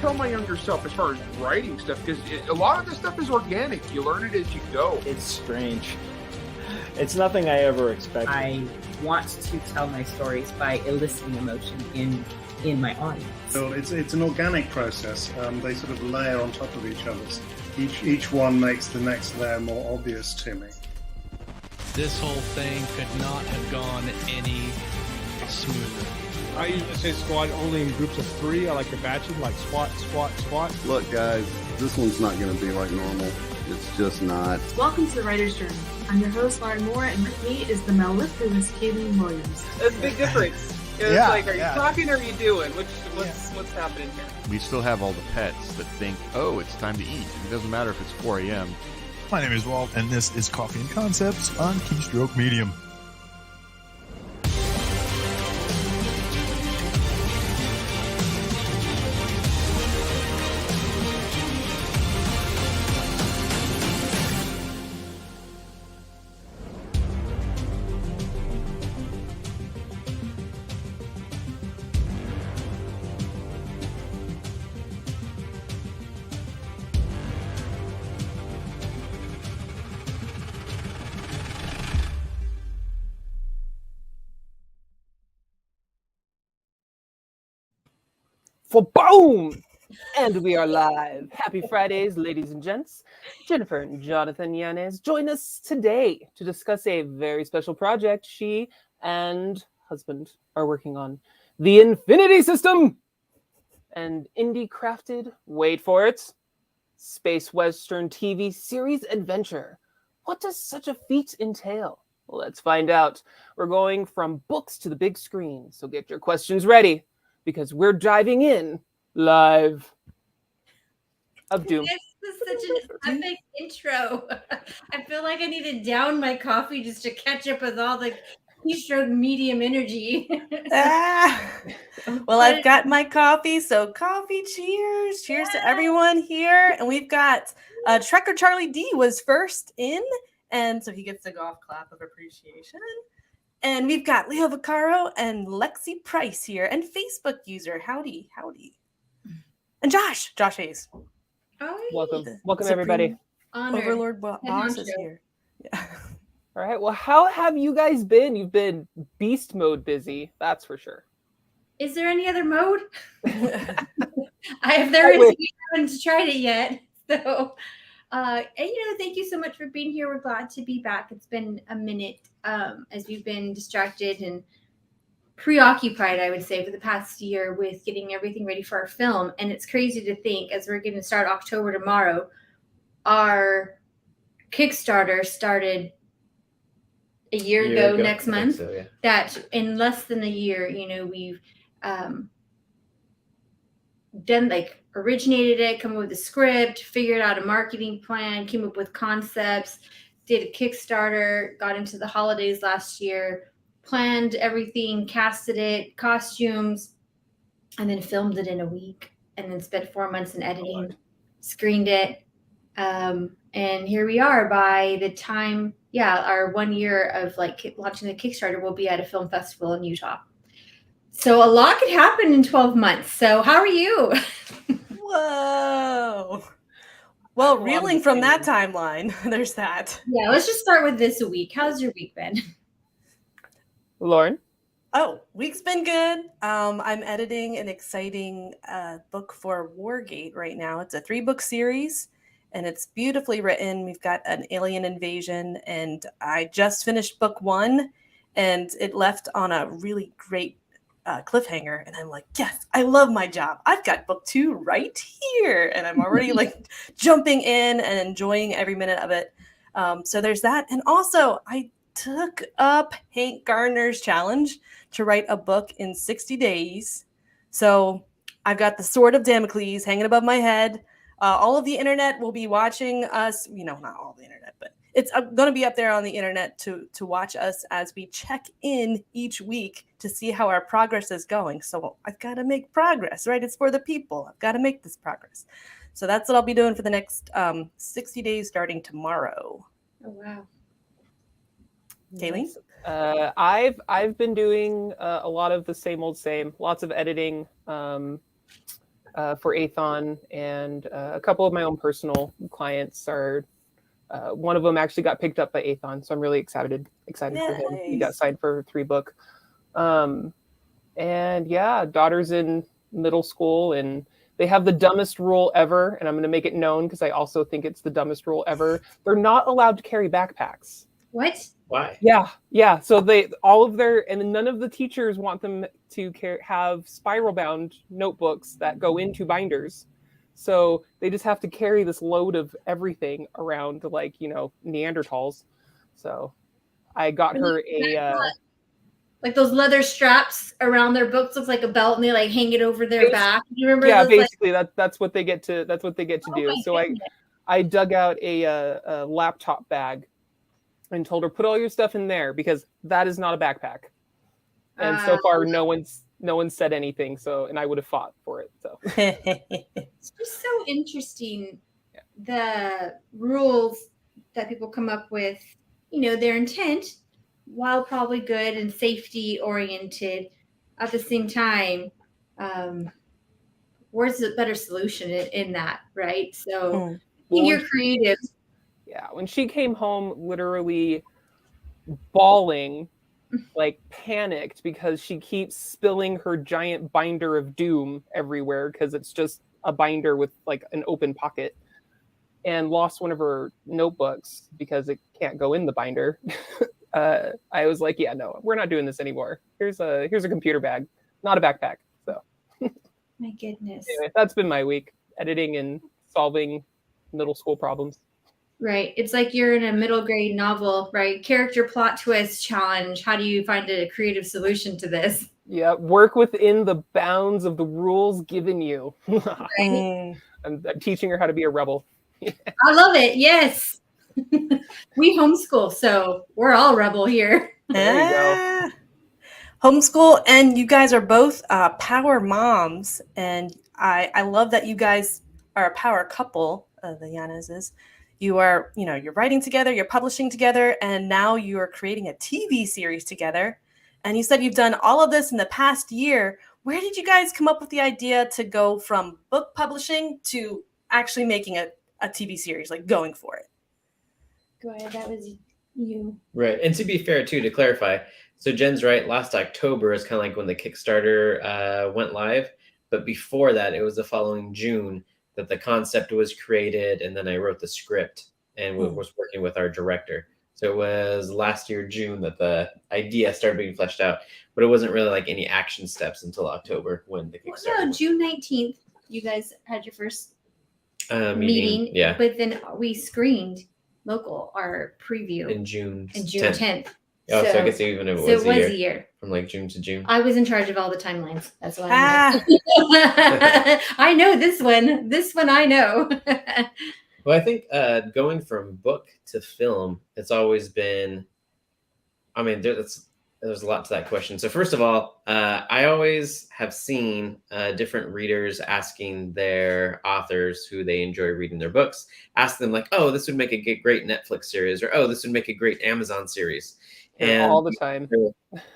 tell my younger self as far as writing stuff, because a lot of this stuff is organic. You learn it as you go. It's strange. It's nothing I ever expected. I want to tell my stories by eliciting emotion in my audience. So it's an organic process. They sort of layer on top of each other. Each one makes the next layer more obvious to me. This whole thing could not have gone any smoother. I usually say squat only in groups of 3. I like to batch them, like squat, squat, squat. Look, guys, this one's not going to be like normal. It's just not. Welcome to the Writer's Journey. I'm your host, Lauren Moore, and with me is the mellifluous Kalene Williams. That's a big difference. It's like, are you talking or are you doing? What's happening here? We still have all the pets that think, oh, it's time to eat. It doesn't matter if it's 4 a.m. My name is Walt, and this is Coffee and Concepts on Keystroke Medium. Boom! And we are live. Happy Fridays, ladies and gents. Jynafer and Jynafer Yanez join us today to discuss a very special project she and husband are working on. The Infinity System! An indie-crafted, wait for it, space western TV series adventure. What does such a feat entail? Let's find out. We're going from books to the big screen, so get your questions ready, because we're diving in live of Doom. This is such an epic intro. I feel like I need to down my coffee just to catch up with all the keystroke medium energy. Well, I've got my coffee, so coffee cheers. Cheers to everyone here. And we've got Trekker Charlie D was first in, and so he gets a golf clap of appreciation. And we've got Leo Vaccaro and Lexi Price here, and Facebook user. Howdy. And Josh Hayes. Oh, welcome everybody. Overlord Boss is here. Yeah. All right. Well, how have you guys been? You've been beast mode busy, that's for sure. Is there any other mode? We haven't tried it yet. So, and thank you so much for being here. We're glad to be back. It's been a minute as we've been distracted and preoccupied, I would say, for the past year with getting everything ready for our film. And it's crazy to think, as we're going to start October tomorrow, our Kickstarter started a year ago next month. So, yeah. That in less than a year, we've originated it, come up with a script, figured out a marketing plan, came up with concepts, did a Kickstarter, got into the holidays last year, planned everything, casted it, costumes, and then filmed it in a week, and then spent 4 months in editing, screened it. And here we are. By the time, our 1 year of launching the Kickstarter, we'll be at a film festival in Utah. So a lot could happen in 12 months. So how are you? Whoa. Well, reeling from that timeline, there's that. Yeah, let's just start with this week. How's your week been? Lauren? Oh, week's been good. I'm editing an exciting book for Wargate right now. It's a 3-book series, and it's beautifully written. We've got an alien invasion, and I just finished book 1, and it left on a really great cliffhanger. And I'm like, yes, I love my job. I've got book 2 right here, and I'm already jumping in and enjoying every minute of it. So there's that. And also, I took up Hank Gardner's challenge to write a book in 60 days. So I've got the sword of Damocles hanging above my head. All of the internet will be watching us. Not all the internet, but it's going to be up there on the internet to watch us as we check in each week to see how our progress is going. So I've got to make progress, right? It's for the people. I've got to make this progress. So that's what I'll be doing for the next 60 days starting tomorrow. Oh, wow. Kalene? I've been doing a lot of the same old same, lots of editing. for Athon, and a couple of my own personal clients are. One of them actually got picked up by Athon, so I'm really excited for him. He got signed for a 3-book. And yeah, daughter's in middle school, and they have the dumbest rule ever, and I'm going to make it known because I also think it's the dumbest rule ever. They're not allowed to carry backpacks. What? Why? Yeah. So none of the teachers want them to have spiral bound notebooks that go into binders. So they just have to carry this load of everything around, like, Neanderthals. So I got her like those leather straps around their books, looks like a belt, and they like hang it over their back. You remember? Yeah, those, basically that's what they get to do. So I dug out a laptop bag and told her, put all your stuff in there, because that is not a backpack. And so far no one's said anything. So, and I would have fought for it. So it's just so interesting, the rules that people come up with, their intent, while probably good and safety oriented, at the same time, where's the better solution in that, right? So you're creative. Yeah, when she came home, literally bawling, like panicked, because she keeps spilling her giant binder of doom everywhere, because it's just a binder with like an open pocket, and lost one of her notebooks because it can't go in the binder. I was like, yeah, no, we're not doing this anymore. Here's a computer bag, not a backpack. So my goodness. Anyway, that's been my week, editing and solving middle school problems. Right. It's like you're in a middle grade novel, right? Character plot twist challenge. How do you find a creative solution to this? Yeah, work within the bounds of the rules given you. Right. I'm teaching her how to be a rebel. I love it. Yes. We homeschool, so we're all rebel here. There you go. Homeschool, and you guys are both power moms, and I love that you guys are a power couple, the Yanezes. You are, you're writing together, you're publishing together, and now you are creating a TV series together. And you said you've done all of this in the past year. Where did you guys come up with the idea to go from book publishing to actually making a TV series, like going for it? Go ahead, that was you. Right. And to be fair, too, to clarify, so Jen's right, last October is kind of like when the Kickstarter went live. But before that, it was the following June that the concept was created, and then I wrote the script and was working with our director. So it was last year, June, that the idea started being fleshed out, but it wasn't really like any action steps until October when the Kickstarter. No, June 19th, you guys had your first meeting. Yeah. But then we screened local, our preview. In June 10th. Oh, so I guess even if it was a year. From like June to June. I was in charge of all the timelines. That's why I know this one. This one I know. Well, I think going from book to film, it's always been, there's a lot to that question. So first of all, I always have seen different readers asking their authors who they enjoy reading their books, ask them like, oh, this would make a great Netflix series, or, oh, this would make a great Amazon series. And all the time.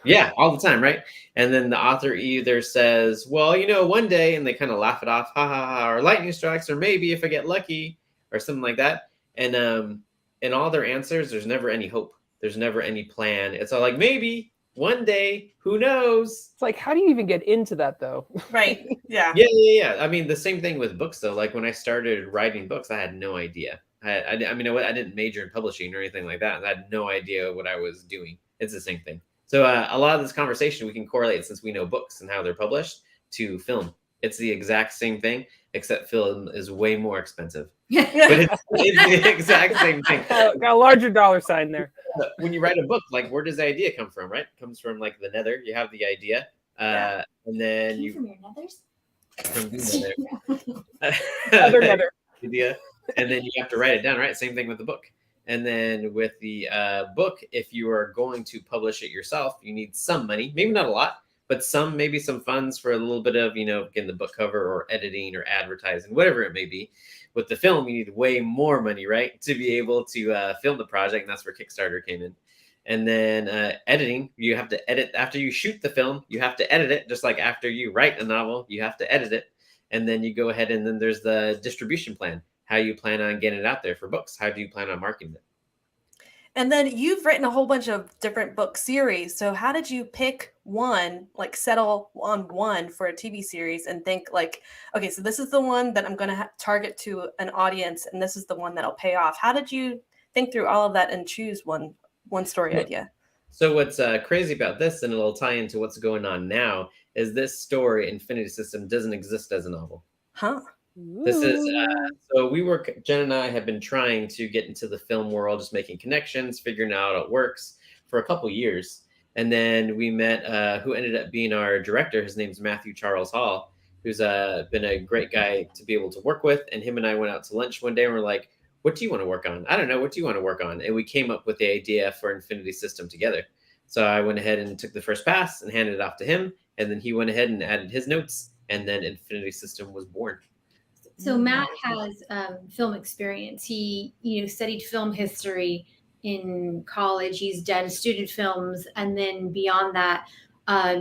Yeah, all the time, right? And then the author either says, well, one day, and they kind of laugh it off, ha ha ha, or lightning strikes, or maybe if I get lucky, or something like that. And in all their answers, there's never any hope. There's never any plan. It's all like, maybe one day, who knows? It's like, how do you even get into that, though? Right. Yeah. Yeah. I mean, the same thing with books, though. Like when I started writing books, I had no idea. I didn't major in publishing or anything like that. And I had no idea what I was doing. It's the same thing. So a lot of this conversation we can correlate, since we know books and how they're published, to film. It's the exact same thing, except film is way more expensive. But it's the exact same thing. Got a larger dollar sign there. When you write a book, like, where does the idea come from, right? It comes from like the nether. You have the idea, and then you from your nethers. From the nether. Other nether. Idea, and then you have to write it down, right? Same thing with the book. And then with the book, if you are going to publish it yourself, you need some money, maybe not a lot, but maybe some funds for a little bit of, getting the book cover or editing or advertising, whatever it may be. With the film, you need way more money, right, to be able to film the project. And that's where Kickstarter came in. And then editing, you have to edit after you shoot the film. You have to edit it, just like after you write a novel, you have to edit it. And then you go ahead and then there's the distribution plan. How you plan on getting it out there for books? How do you plan on marketing it? And then you've written a whole bunch of different book series. So how did you pick one, like settle on one for a TV series and think like, okay, so this is the one that I'm going to target to an audience, and this is the one that'll pay off. How did you think through all of that and choose one story idea? So what's crazy about this, and it'll tie into what's going on now, is this story, Infinity System, doesn't exist as a novel. Huh. This is so Jen and I have been trying to get into the film world, just making connections, figuring out how it works for a couple years. And then we met who ended up being our director. His name's Matthew Charles Hall, who's been a great guy to be able to work with. And him and I went out to lunch one day and we're like, what do you want to work on? I don't know. What do you want to work on? And we came up with the idea for Infinity System together. So I went ahead and took the first pass and handed it off to him. And then he went ahead and added his notes. And then Infinity System was born. So Matt has film experience. He, studied film history in college. He's done student films, and then beyond that,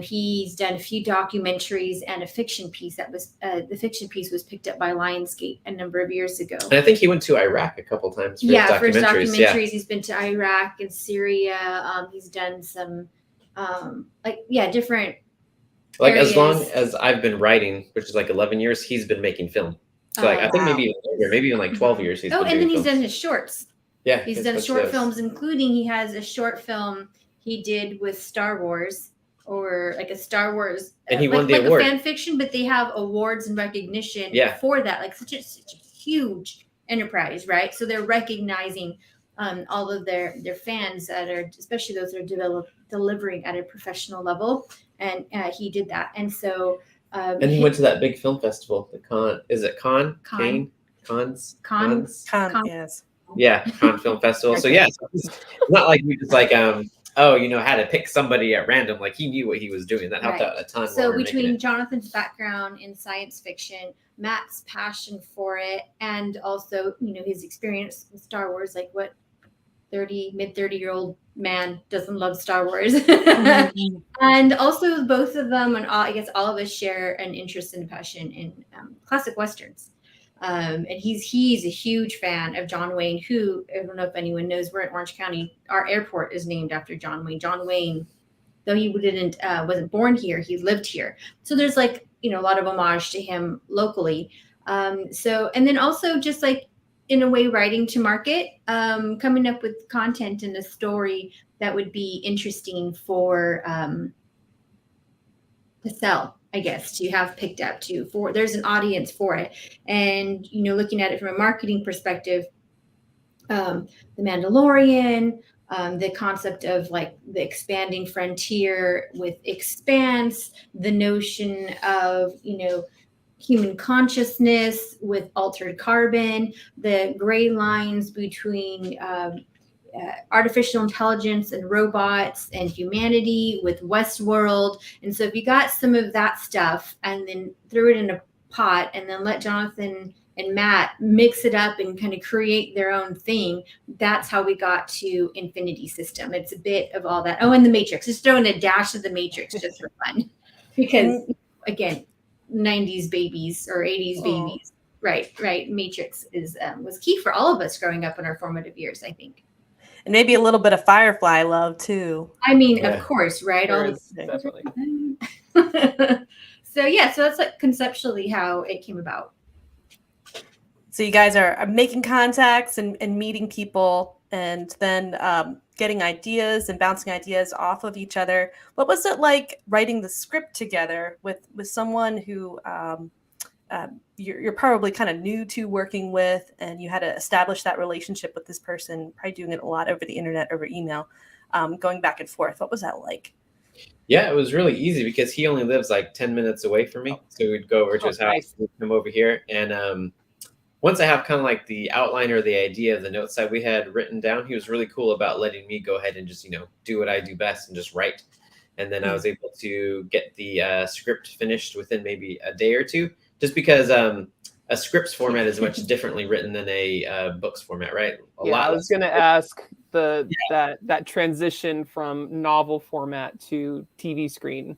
he's done a few documentaries and a fiction piece. That was the fiction piece was picked up by Lionsgate a number of years ago. And I think he went to Iraq a couple times. For his documentaries. Yeah. He's been to Iraq and Syria. He's done some, different. Like areas. As long as I've been writing, which is like 11 years, he's been making film. So I think maybe even longer, maybe even like 12 years. And then he's done his shorts. Yeah, he's done short films, including he has a short film he did with Star Wars, or like a Star Wars, and he won the award. A fan fiction, but they have awards and recognition for that. Like such a huge enterprise, right? So they're recognizing all of their fans that are, especially those that are delivering at a professional level, and he did that, and so. And he went to that big film festival, the Con. Is it Con? Cons? Yes. Yeah, Con Film Festival. So yes, it's not like we just like had to pick somebody at random. Like he knew what he was doing. That helped out a ton. So between Jonathan's background in science fiction, Matt's passion for it, and also his experience with Star Wars, like what mid 30-year-old man doesn't love Star Wars. And also both of them, and I guess all of us share an interest and passion in classic Westerns. And he's a huge fan of John Wayne, who, I don't know if anyone knows, we're in Orange County. Our airport is named after John Wayne. John Wayne, though he wasn't born here, he lived here. So there's a lot of homage to him locally. And then also just like, in a way, writing to market, coming up with content and a story that would be interesting for to sell, I guess, to have picked up there's an audience for it. And, looking at it from a marketing perspective, The Mandalorian, the concept of like the expanding frontier with Expanse, the notion of, human consciousness with Altered Carbon, the gray lines between artificial intelligence and robots and humanity with Westworld. And so if you got some of that stuff and then threw it in a pot and then let Jonathan and Matt mix it up and kind of create their own thing, that's how we got to Infinity System. It's a bit of all that. Oh, and the Matrix. Just throwing a dash of the Matrix just for fun. Because, again, 90s babies or 80s babies. Right. Matrix was key for all of us growing up in our formative years, I think. And maybe a little bit of Firefly love too. I mean, of course, right? Definitely. So that's like conceptually how it came about. So you guys are making contacts and meeting people, and then getting ideas and bouncing ideas off of each other. What was it like writing the script together with someone who you're probably kind of new to working with, and you had to establish that relationship with this person, probably doing it a lot over the internet, over email, going back and forth. What was that like? Yeah, it was really easy because he only lives like 10 minutes away from me. So we'd go over to his house, we'd come over here. And once I have kind of like the outline or the idea of the notes that we had written down, he was really cool about letting me go ahead and just, do what I do best and just write. And then I was able to get the script finished within maybe a day or two, just because a scripts format is much differently written than a books format, right? I was going to ask that transition from novel format to TV screen.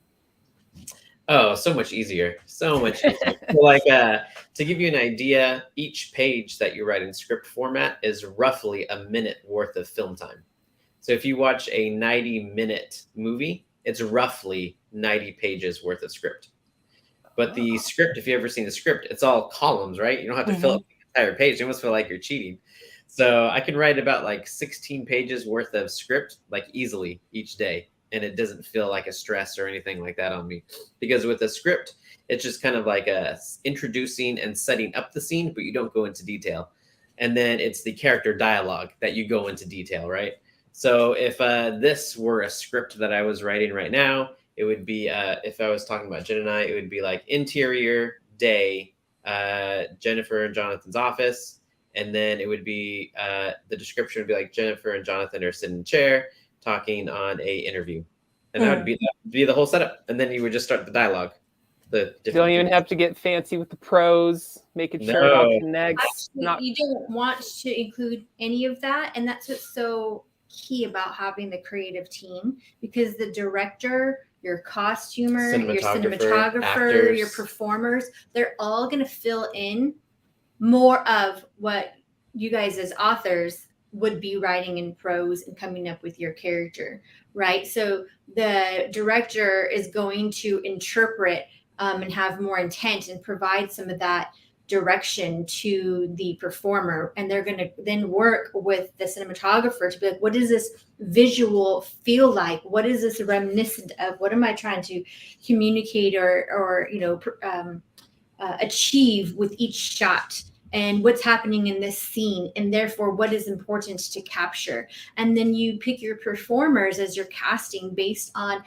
Oh, so much easier. So much easier. So like to give you an idea, each page that you write in script format is roughly a minute worth of film time. So if you watch a 90-minute movie, it's roughly 90 pages worth of script. But the script, if you've ever seen the script, it's all columns, right? You don't have to fill up the entire page. You almost feel like you're cheating. So I can write about like 16 pages worth of script, like easily each day. And it doesn't feel like a stress or anything like that on me. Because with a script, it's just kind of like introducing and setting up the scene, but you don't go into detail. And then it's the character dialogue that you go into detail, right? So if this were a script that I was writing right now, it would be, if I was talking about Jen and I, it would be like interior, day, Jynafer and Jonathan's office. And then it would be, the description would be like Jynafer and Jonathan are sitting in a chair talking on a interview. And that would be the whole setup. And then you would just start the dialogue. You don't even have to get fancy with the prose, making sure it all connects. Actually, you don't want to include any of that. And that's what's so key about having the creative team, because the director, your costumer, your cinematographer, actors, your performers, they're all going to fill in more of what you guys as authors would be writing in prose and coming up with your character, right? So the director is going to interpret and have more intent and provide some of that direction to the performer, and they're going to then work with the cinematographer to be like, what does this visual feel like? What is this reminiscent of? What am I trying to communicate or achieve with each shot? And what's happening in this scene, and therefore what is important to capture. And then you pick your performers as you're casting based on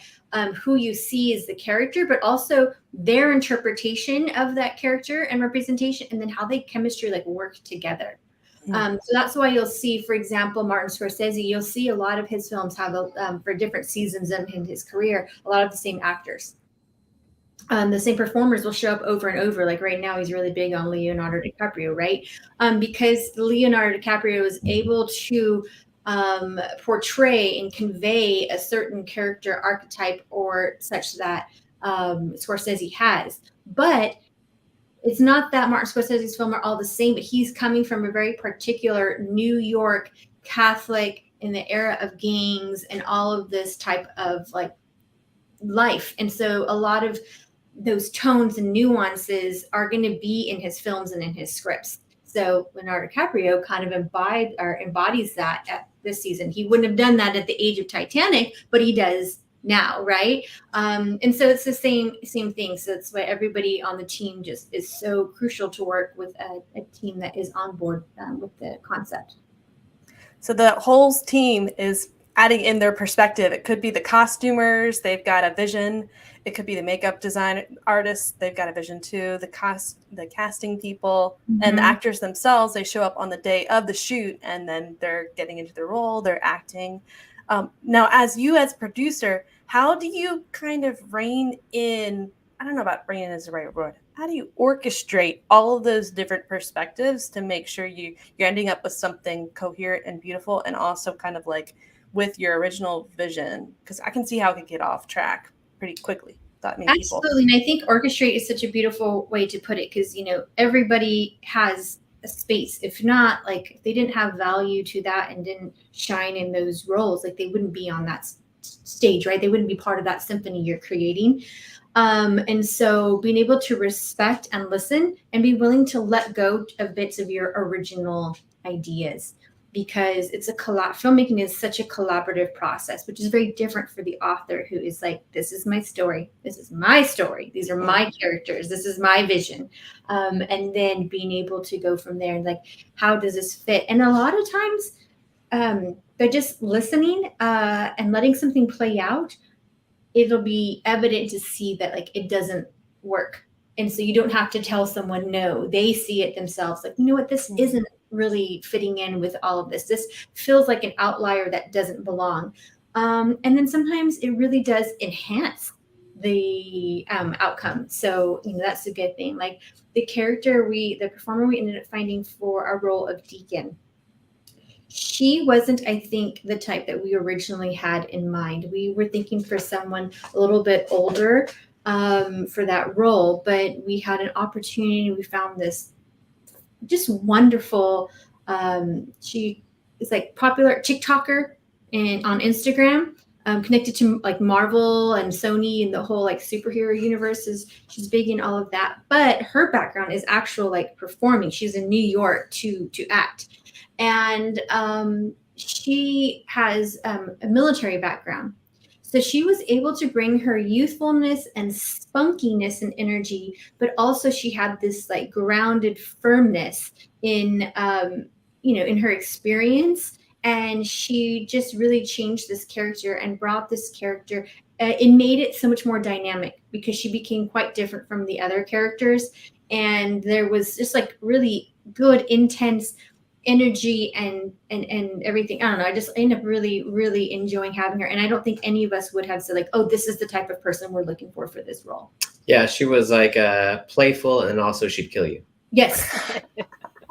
who you see as the character, but also their interpretation of that character and representation, and then how they chemistry like work together. So that's why you'll see, for example, Martin Scorsese, you'll see a lot of his films have for different seasons in his career, a lot of the same actors. The same performers will show up over and over. Like right now, he's really big on Leonardo DiCaprio, right? Because Leonardo DiCaprio is able to portray and convey a certain character archetype or such that Scorsese has. But it's not that Martin Scorsese's films are all the same, but he's coming from a very particular New York Catholic in the era of gangs and all of this type of like life. And so a lot of those tones and nuances are going to be in his films and in his scripts. So Leonardo DiCaprio kind of embodies that at this season. He wouldn't have done that at the age of Titanic, but he does now, right? And so it's the same thing. So that's why everybody on the team just is so crucial to work with a team that is on board with the concept. So the whole team is adding in their perspective. It could be the costumers, they've got a vision. It could be the makeup design artists, they've got a vision too. The casting people and the actors themselves, they show up on the day of the shoot and then they're getting into their role, they're acting. Now, as producer, how do you kind of rein in, I don't know about rein in is the right word, how do you orchestrate all of those different perspectives to make sure you're ending up with something coherent and beautiful and also kind of like with your original vision? Because I can see how it can get off track pretty quickly. Absolutely. And I think orchestrate is such a beautiful way to put it, because, everybody has a space. If not, like, if they didn't have value to that and didn't shine in those roles, like they wouldn't be on that stage, right? They wouldn't be part of that symphony you're creating. And so being able to respect and listen and be willing to let go of bits of your original ideas, because it's filmmaking is such a collaborative process, which is very different for the author, who is like, this is my story. This is my story. These are my characters. This is my vision. And then being able to go from there and like, how does this fit? And a lot of times by just listening and letting something play out, it'll be evident to see that like it doesn't work. And so you don't have to tell someone no, they see it themselves. Like, you know what, this isn't really fitting in with all of this. This feels like an outlier that doesn't belong. And then sometimes it really does enhance the outcome. So, that's a good thing. Like the performer we ended up finding for our role of Deacon, she wasn't, I think, the type that we originally had in mind. We were thinking for someone a little bit older, for that role, but we had an opportunity. We found this just wonderful. She is like popular TikToker and on Instagram, connected to like Marvel and Sony and the whole like superhero universes. She's big in all of that, but her background is actual like performing. She's in New York to act, and she has a military background. So she was able to bring her youthfulness and spunkiness and energy, but also she had this like grounded firmness in, in her experience. And she just really changed this character and brought this character. It made it so much more dynamic because she became quite different from the other characters. And there was just like really good, intense energy and everything. I don't know. I just ended up really enjoying having her. And I don't think any of us would have said like, oh, this is the type of person we're looking for this role. Yeah, she was like playful, and also she'd kill you. Yes.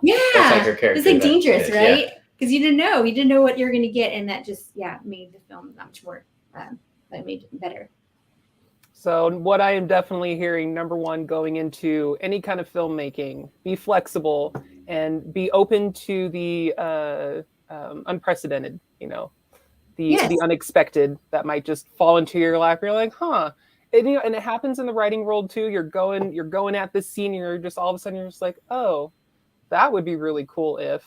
Yeah. That's like her character. It's like dangerous, right? Yeah. Because you didn't know what you're going to get. And that just, made the film that much more, that made it better. So what I am definitely hearing, number one, going into any kind of filmmaking, be flexible and be open to the unprecedented, the unexpected that might just fall into your lap. You're like, huh. And it happens in the writing world too. You're going at this scene, and you're just all of a sudden you're just like, oh, that would be really cool if.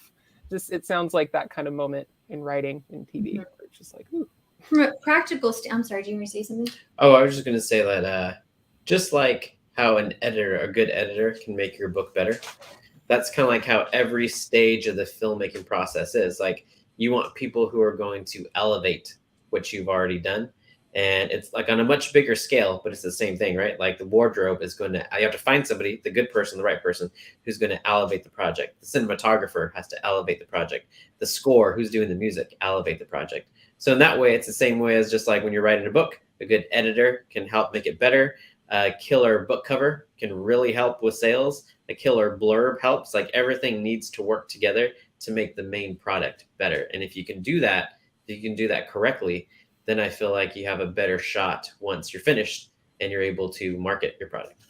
Just it sounds like that kind of moment in writing in TV. Where it's just like, ooh. From a practical I'm sorry, do you want to say something? Oh, I was just going to say that just like how a good editor can make your book better, that's kind of like how every stage of the filmmaking process is. Like you want people who are going to elevate what you've already done. And it's like on a much bigger scale, but it's the same thing, right? Like the wardrobe is you have to find somebody, the good person, the right person, who's going to elevate the project. The cinematographer has to elevate the project. The score, who's doing the music, elevate the project. So in that way, it's the same way as just like when you're writing a book, a good editor can help make it better. A killer book cover can really help with sales. A killer blurb helps. Like everything needs to work together to make the main product better. And if you can do that correctly, then I feel like you have a better shot once you're finished and you're able to market your product.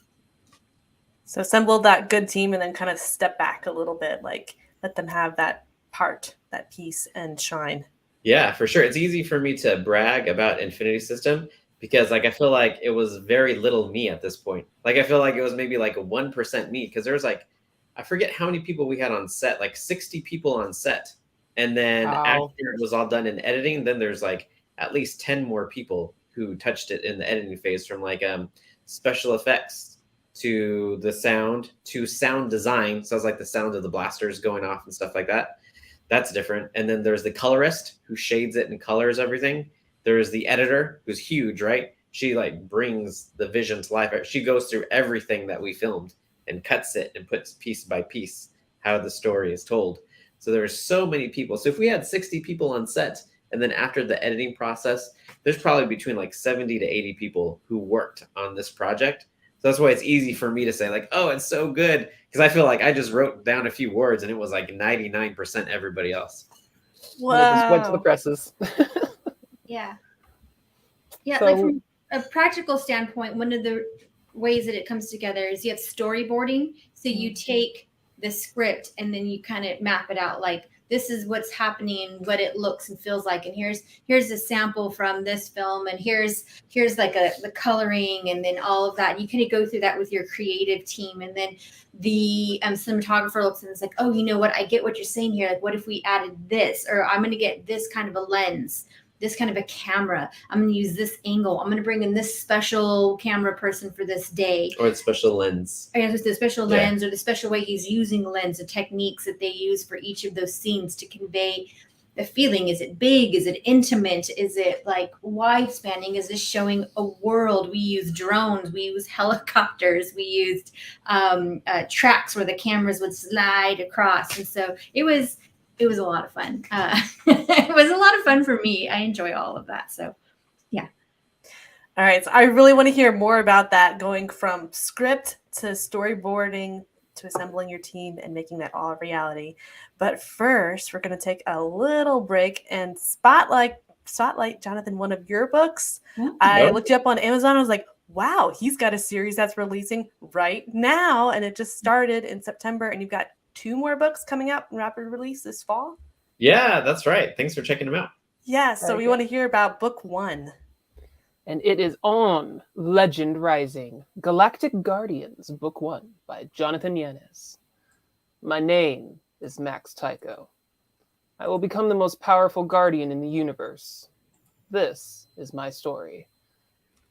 So assemble that good team and then kind of step back a little bit, like let them have that part, that piece, and shine. Yeah, for sure. It's easy for me to brag about Infinity System because like I feel like it was very little me at this point. Like I feel like it was maybe like a 1% me because there was like, I forget how many people we had on set, like 60 people on set. And then after it was all done in editing, then there's like at least 10 more people who touched it in the editing phase, from like special effects to the sound to sound design. So it's like the sound of the blasters going off and stuff like that. That's different. And then there's the colorist who shades it and colors everything. There's the editor who's huge, right? She like brings the vision to life. She goes through everything that we filmed and cuts it and puts piece by piece how the story is told. So there's so many people. So if we had 60 people on set, and then after the editing process, there's probably between like 70 to 80 people who worked on this project. So that's why it's easy for me to say like, oh, it's so good. Because I feel like I just wrote down a few words and it was like 99% everybody else. Wow. Just went to the presses. Yeah. Yeah, So, like from a practical standpoint, one of the ways that it comes together is you have storyboarding. So you take the script and then you kind of map it out like, this is what's happening, what it looks and feels like, and here's a sample from this film, and here's like the coloring, and then all of that. You kind of go through that with your creative team, and then the cinematographer looks and it's like, oh, you know what? I get what you're saying here. Like, what if we added this, or I'm going to get this kind of a lens, this kind of a camera. I'm going to use this angle. I'm going to bring in this special camera person for this day. Or the special lens. Or the special lens, or the special way he's using the lens, the techniques that they use for each of those scenes to convey the feeling. Is it big? Is it intimate? Is it like wide spanning? Is this showing a world? We use drones. We use helicopters. We used tracks where the cameras would slide across. And so it was a lot of fun. It was a lot of fun for me. I enjoy all of that. So, yeah. All right. So I really want to hear more about that, going from script to storyboarding to assembling your team and making that all a reality. But first, we're going to take a little break and spotlight, Jonathan, one of your books. I looked you up on Amazon. I was like, wow, he's got a series that's releasing right now, and it just started in September, and you've got 2 more books coming out in rapid release this fall. Yeah, that's right. Thanks for checking them out. Yeah, so we want to hear about book 1. And it is on Legend Rising, Galactic Guardians, Book 1 by Jynafer Yanez. My name is Max Tycho. I will become the most powerful guardian in the universe. This is my story.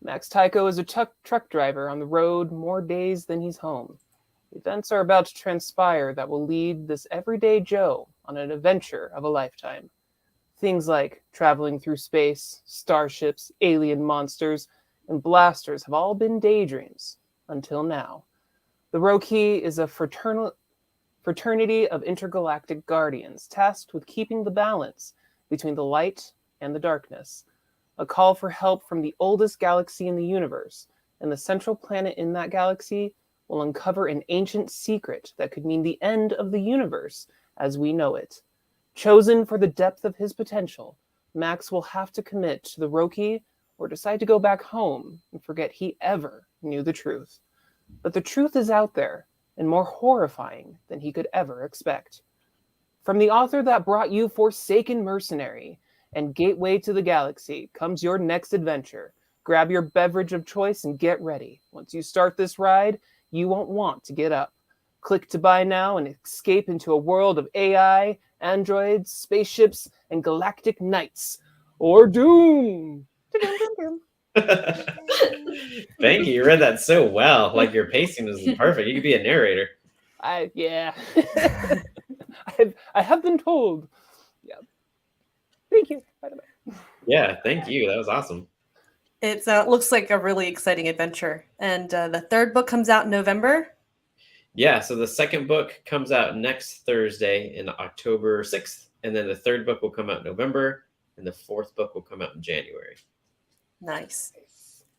Max Tycho is a truck driver on the road more days than he's home. Events are about to transpire that will lead this everyday Joe on an adventure of a lifetime. Things like traveling through space, starships, alien monsters, and blasters have all been daydreams until now. The Roki is a fraternity of intergalactic guardians tasked with keeping the balance between the light and the darkness. A call for help from the oldest galaxy in the universe, and the central planet in that galaxy will uncover an ancient secret that could mean the end of the universe as we know it. Chosen for the depth of his potential, Max will have to commit to the Roki or decide to go back home and forget he ever knew the truth. But the truth is out there, and more horrifying than he could ever expect. From the author that brought you Forsaken Mercenary and Gateway to the Galaxy comes your next adventure. Grab your beverage of choice and get ready. Once you start this ride, you won't want to get up. Click to buy now and escape into a world of AI, androids, spaceships, and galactic knights. Or doom! Thank you. You read that so well. Like your pacing was perfect. You could be a narrator. Yeah. I have been told. Yeah. Thank you, by the way. Yeah, thank you. That was awesome. It looks like a really exciting adventure. And the 3rd book comes out in November. Yeah, so the 2nd book comes out next Thursday in October 6th. And then the 3rd book will come out in November. And the 4th book will come out in January. Nice.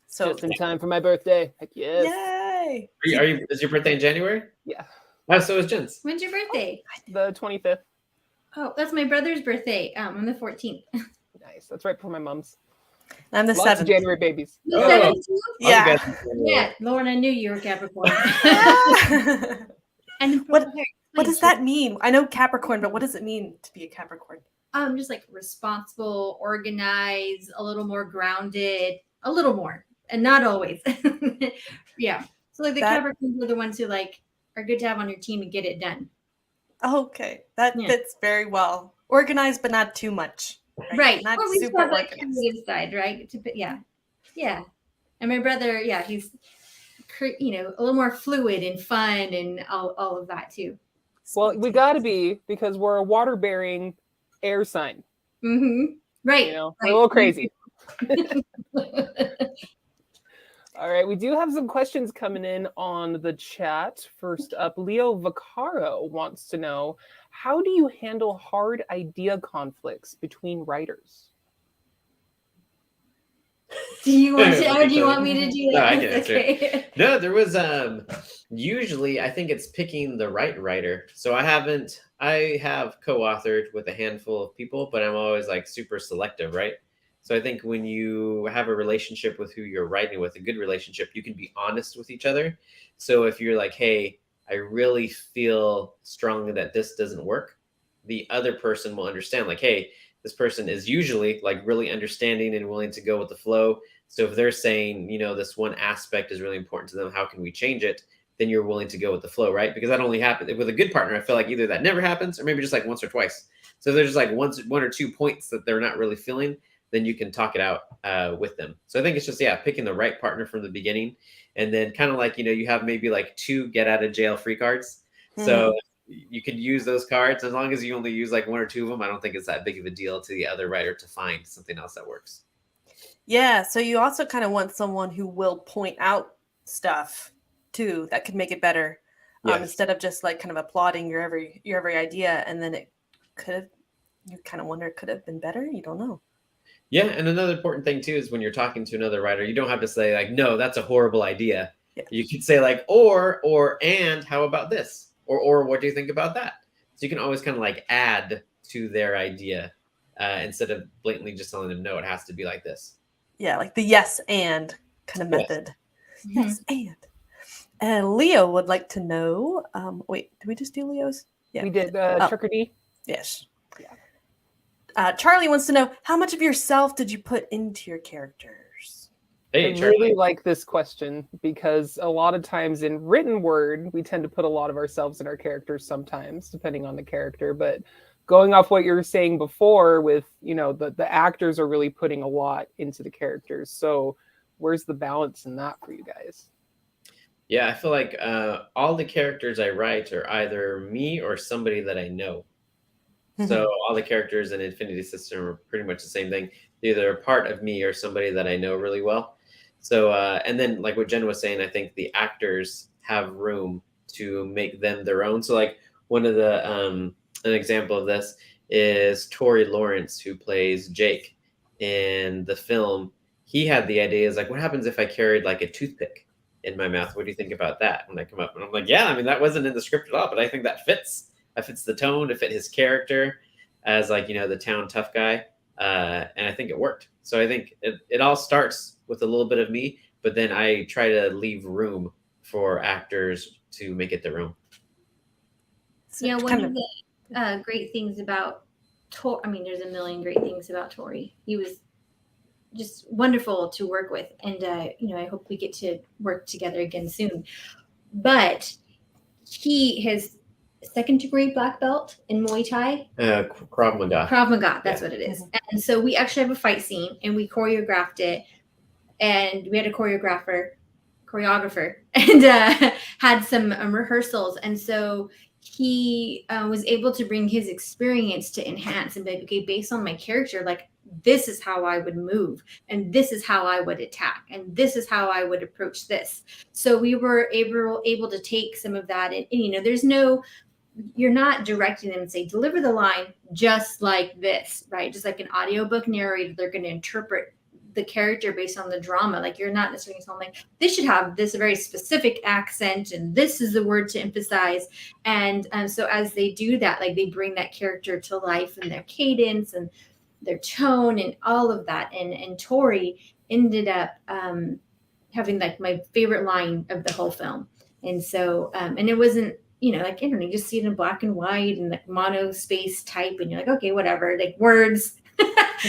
So just in time for my birthday. Heck yes. Yay! Is your birthday in January? Yeah. Oh, so is Jen's. When's your birthday? The 25th. Oh, that's my brother's birthday. On the 14th. Nice. That's right before my mom's. I'm the Lots 7th. of January babies. The 7th? Yeah. Yeah, Lauren, I knew you were Capricorn. And what does that mean? I know Capricorn, but what does it mean to be a Capricorn? Just like responsible, organized, a little more grounded, a little more, and not always. Yeah. So like the Capricorns are the ones who like are good to have on your team and get it done. Okay, that fits very well. Organized, but not too much. Right. Not well, we super have that organized. creative side, right? Yeah. And my brother, he's a little more fluid and fun and all of that too. Well, we got to be, because we're a water-bearing air sign. Mm-hmm. Right. We're a little crazy. All right, we do have some questions coming in on the chat. First up, Leo Vaccaro wants to know, how do you handle hard idea conflicts between writers? Do you want to, or do you want me to do No, that? I can answer it. Okay. No, there was usually I think it's picking the right writer. So I have co-authored with a handful of people, but I'm always like super selective, right? So I think when you have a relationship with who you're writing with, a good relationship, you can be honest with each other. So if you're like, hey, I really feel strongly that this doesn't work, the other person will understand, like, hey, this person is usually like really understanding and willing to go with the flow. So if they're saying, this one aspect is really important to them, how can we change it? Then you're willing to go with the flow, right? Because that only happens with a good partner. I feel like either that never happens or maybe just like once or twice. So if there's just like one or two points that they're not really feeling, then you can talk it out with them. So I think it's just, picking the right partner from the beginning. And then kind of like, you have maybe like 2 get out of jail free cards. So you can use those cards as long as you only use like 1 or 2 of them. I don't think it's that big of a deal to the other writer to find something else that works. Yeah. So you also kind of want someone who will point out stuff too, that could make it better. Yes. Instead of just like kind of applauding your every idea. And then you kind of wonder, could have been better. You don't know. Yeah, and another important thing too is when you're talking to another writer, you don't have to say like, no, that's a horrible idea. Yeah. You could say like, and how about this? Or what do you think about that? So you can always kind of like add to their idea instead of blatantly just telling them, no, it has to be like this. Yeah, like the yes and kind of method. Yes, and Leo would like to know. Wait, did we just do Leo's? Yeah, We did Trick or D. Yes. Yeah. Charlie wants to know, how much of yourself did you put into your characters? Hey, I Charlie. really like this question because a lot of times in written word, we tend to put a lot of ourselves in our characters sometimes, depending on the character. But going off what you were saying before with, the actors are really putting a lot into the characters. So where's the balance in that for you guys? Yeah, I feel like all the characters I write are either me or somebody that I know. So all the characters in Infinity System are pretty much the same thing. They're either a part of me or somebody that I know really well. So, and then like what Jen was saying, I think the actors have room to make them their own. So like one of the, an example of this is Tory Lawrence, who plays Jake in the film. He had the idea is like, what happens if I carried like a toothpick in my mouth? What do you think about that when I come up? And I'm like, yeah, I mean, that wasn't in the script at all, but I think that fits. That fits the tone, to fit his character as like, the town tough guy. And I think it worked. So I think it all starts with a little bit of me, but then I try to leave room for actors to make it their own. Yeah, one of the great things about Tori, I mean, there's a million great things about Tori. He was just wonderful to work with. And, I hope we get to work together again soon. But he has second degree black belt in Muay Thai. Krav Maga. Krav Maga, that's what it is. And so we actually have a fight scene and we choreographed it. And we had a choreographer, and had some rehearsals. And so he was able to bring his experience to enhance and be like, okay, based on my character, like this is how I would move and this is how I would attack and this is how I would approach this. So we were able to take some of that and you're not directing them and say, deliver the line just like this, right? Just like an audiobook narrator, they're going to interpret the character based on the drama. Like you're not necessarily saying like this should have this very specific accent and this is the word to emphasize. And so as they do that, like they bring that character to life and their cadence and their tone and all of that. And Tori ended up having like my favorite line of the whole film. And so, and it wasn't, like, you just see it in black and white and like mono space type. And you're like, okay, whatever, like words.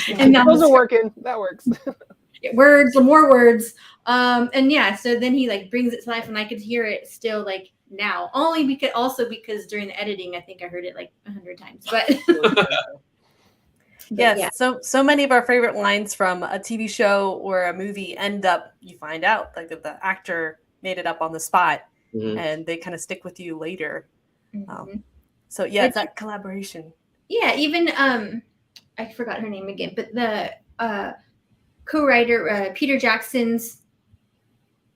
And those are working. That works. Words, more words. And yeah, so then he like brings it to life and I could hear it still like now, only because during the editing, I think I heard it like 100 times, but yes. yeah. So many of our favorite lines from a TV show or a movie you find out like that the actor made it up on the spot and they kind of stick with you later. So yeah, it's that collaboration. Yeah. Even, I forgot her name again, but the co-writer, Peter Jackson's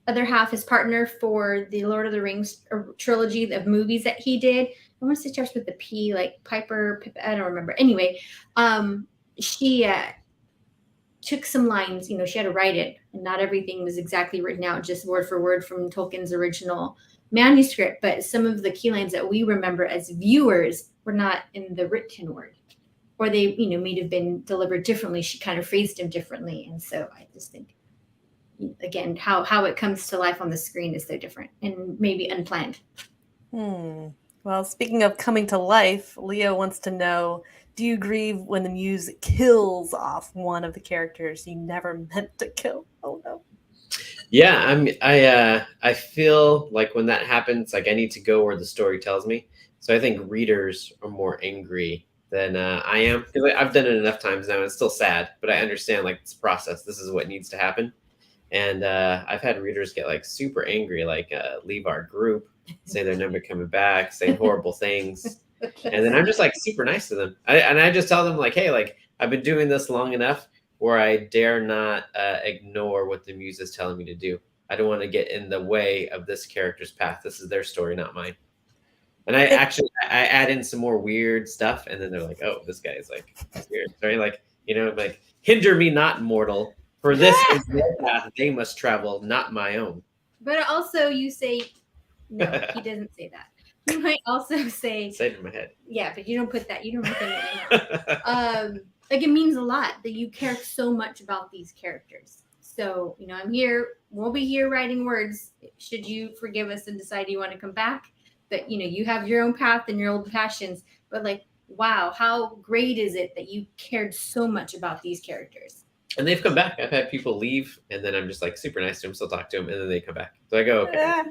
other half, his partner for the Lord of the Rings trilogy of movies that he did. I want to say it starts with the P, like Piper, I don't remember. Anyway, she took some lines, she had to write it, and not everything was exactly written out, just word for word from Tolkien's original manuscript. But some of the key lines that we remember as viewers were not in the written word. Or they, may have been delivered differently. She kind of phrased him differently. And so I just think, again, how it comes to life on the screen is so different and maybe unplanned. Well, speaking of coming to life, Leo wants to know, do you grieve when the muse kills off one of the characters you never meant to kill? Oh, no. Yeah, I feel like when that happens, like I need to go where the story tells me. So I think readers are more angry than I am. Because I've done it enough times now and it's still sad, but I understand like this process. This is what needs to happen. And I've had readers get like super angry, like leave our group, say they're never coming back, say horrible things. And then I'm just like super nice to them. I just tell them like, hey, like I've been doing this long enough where I dare not ignore what the muse is telling me to do. I don't want to get in the way of this character's path. This is their story, not mine. And I add in some more weird stuff, and then they're like, "Oh, this guy is like weird." Sorry, like like hinder me not, mortal, for this is their path they must travel, not my own. But also, you say, no, he doesn't say that. You might also say it in my head. Yeah, but you don't put that. You don't put that in your mouth. Like it means a lot that you care so much about these characters. So, I'm here. We'll be here writing words. Should you forgive us and decide you want to come back? But, you have your own path and your own passions. But like, wow, how great is it that you cared so much about these characters? And they've come back. I've had people leave, and then I'm just like super nice to them, still talk to them, and then they come back. So I go, okay.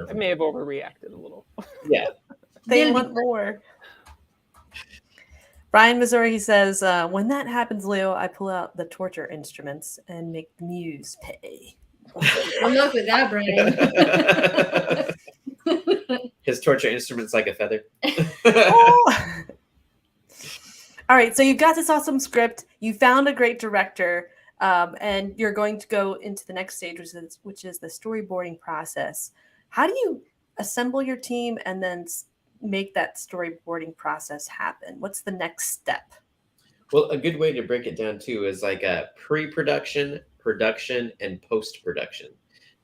I may have overreacted a little. Yeah. They want more. Brian Missouri, he says, when that happens, Leo, I pull out the torture instruments and make the muse pay. Good luck with that, Brian. His torture instrument's like a feather. Oh. All right, so you've got this awesome script. You found a great director, and you're going to go into the next stage, which is the storyboarding process. How do you assemble your team and then make that storyboarding process happen? What's the next step? Well, a good way to break it down too is like a pre-production, production, and post-production.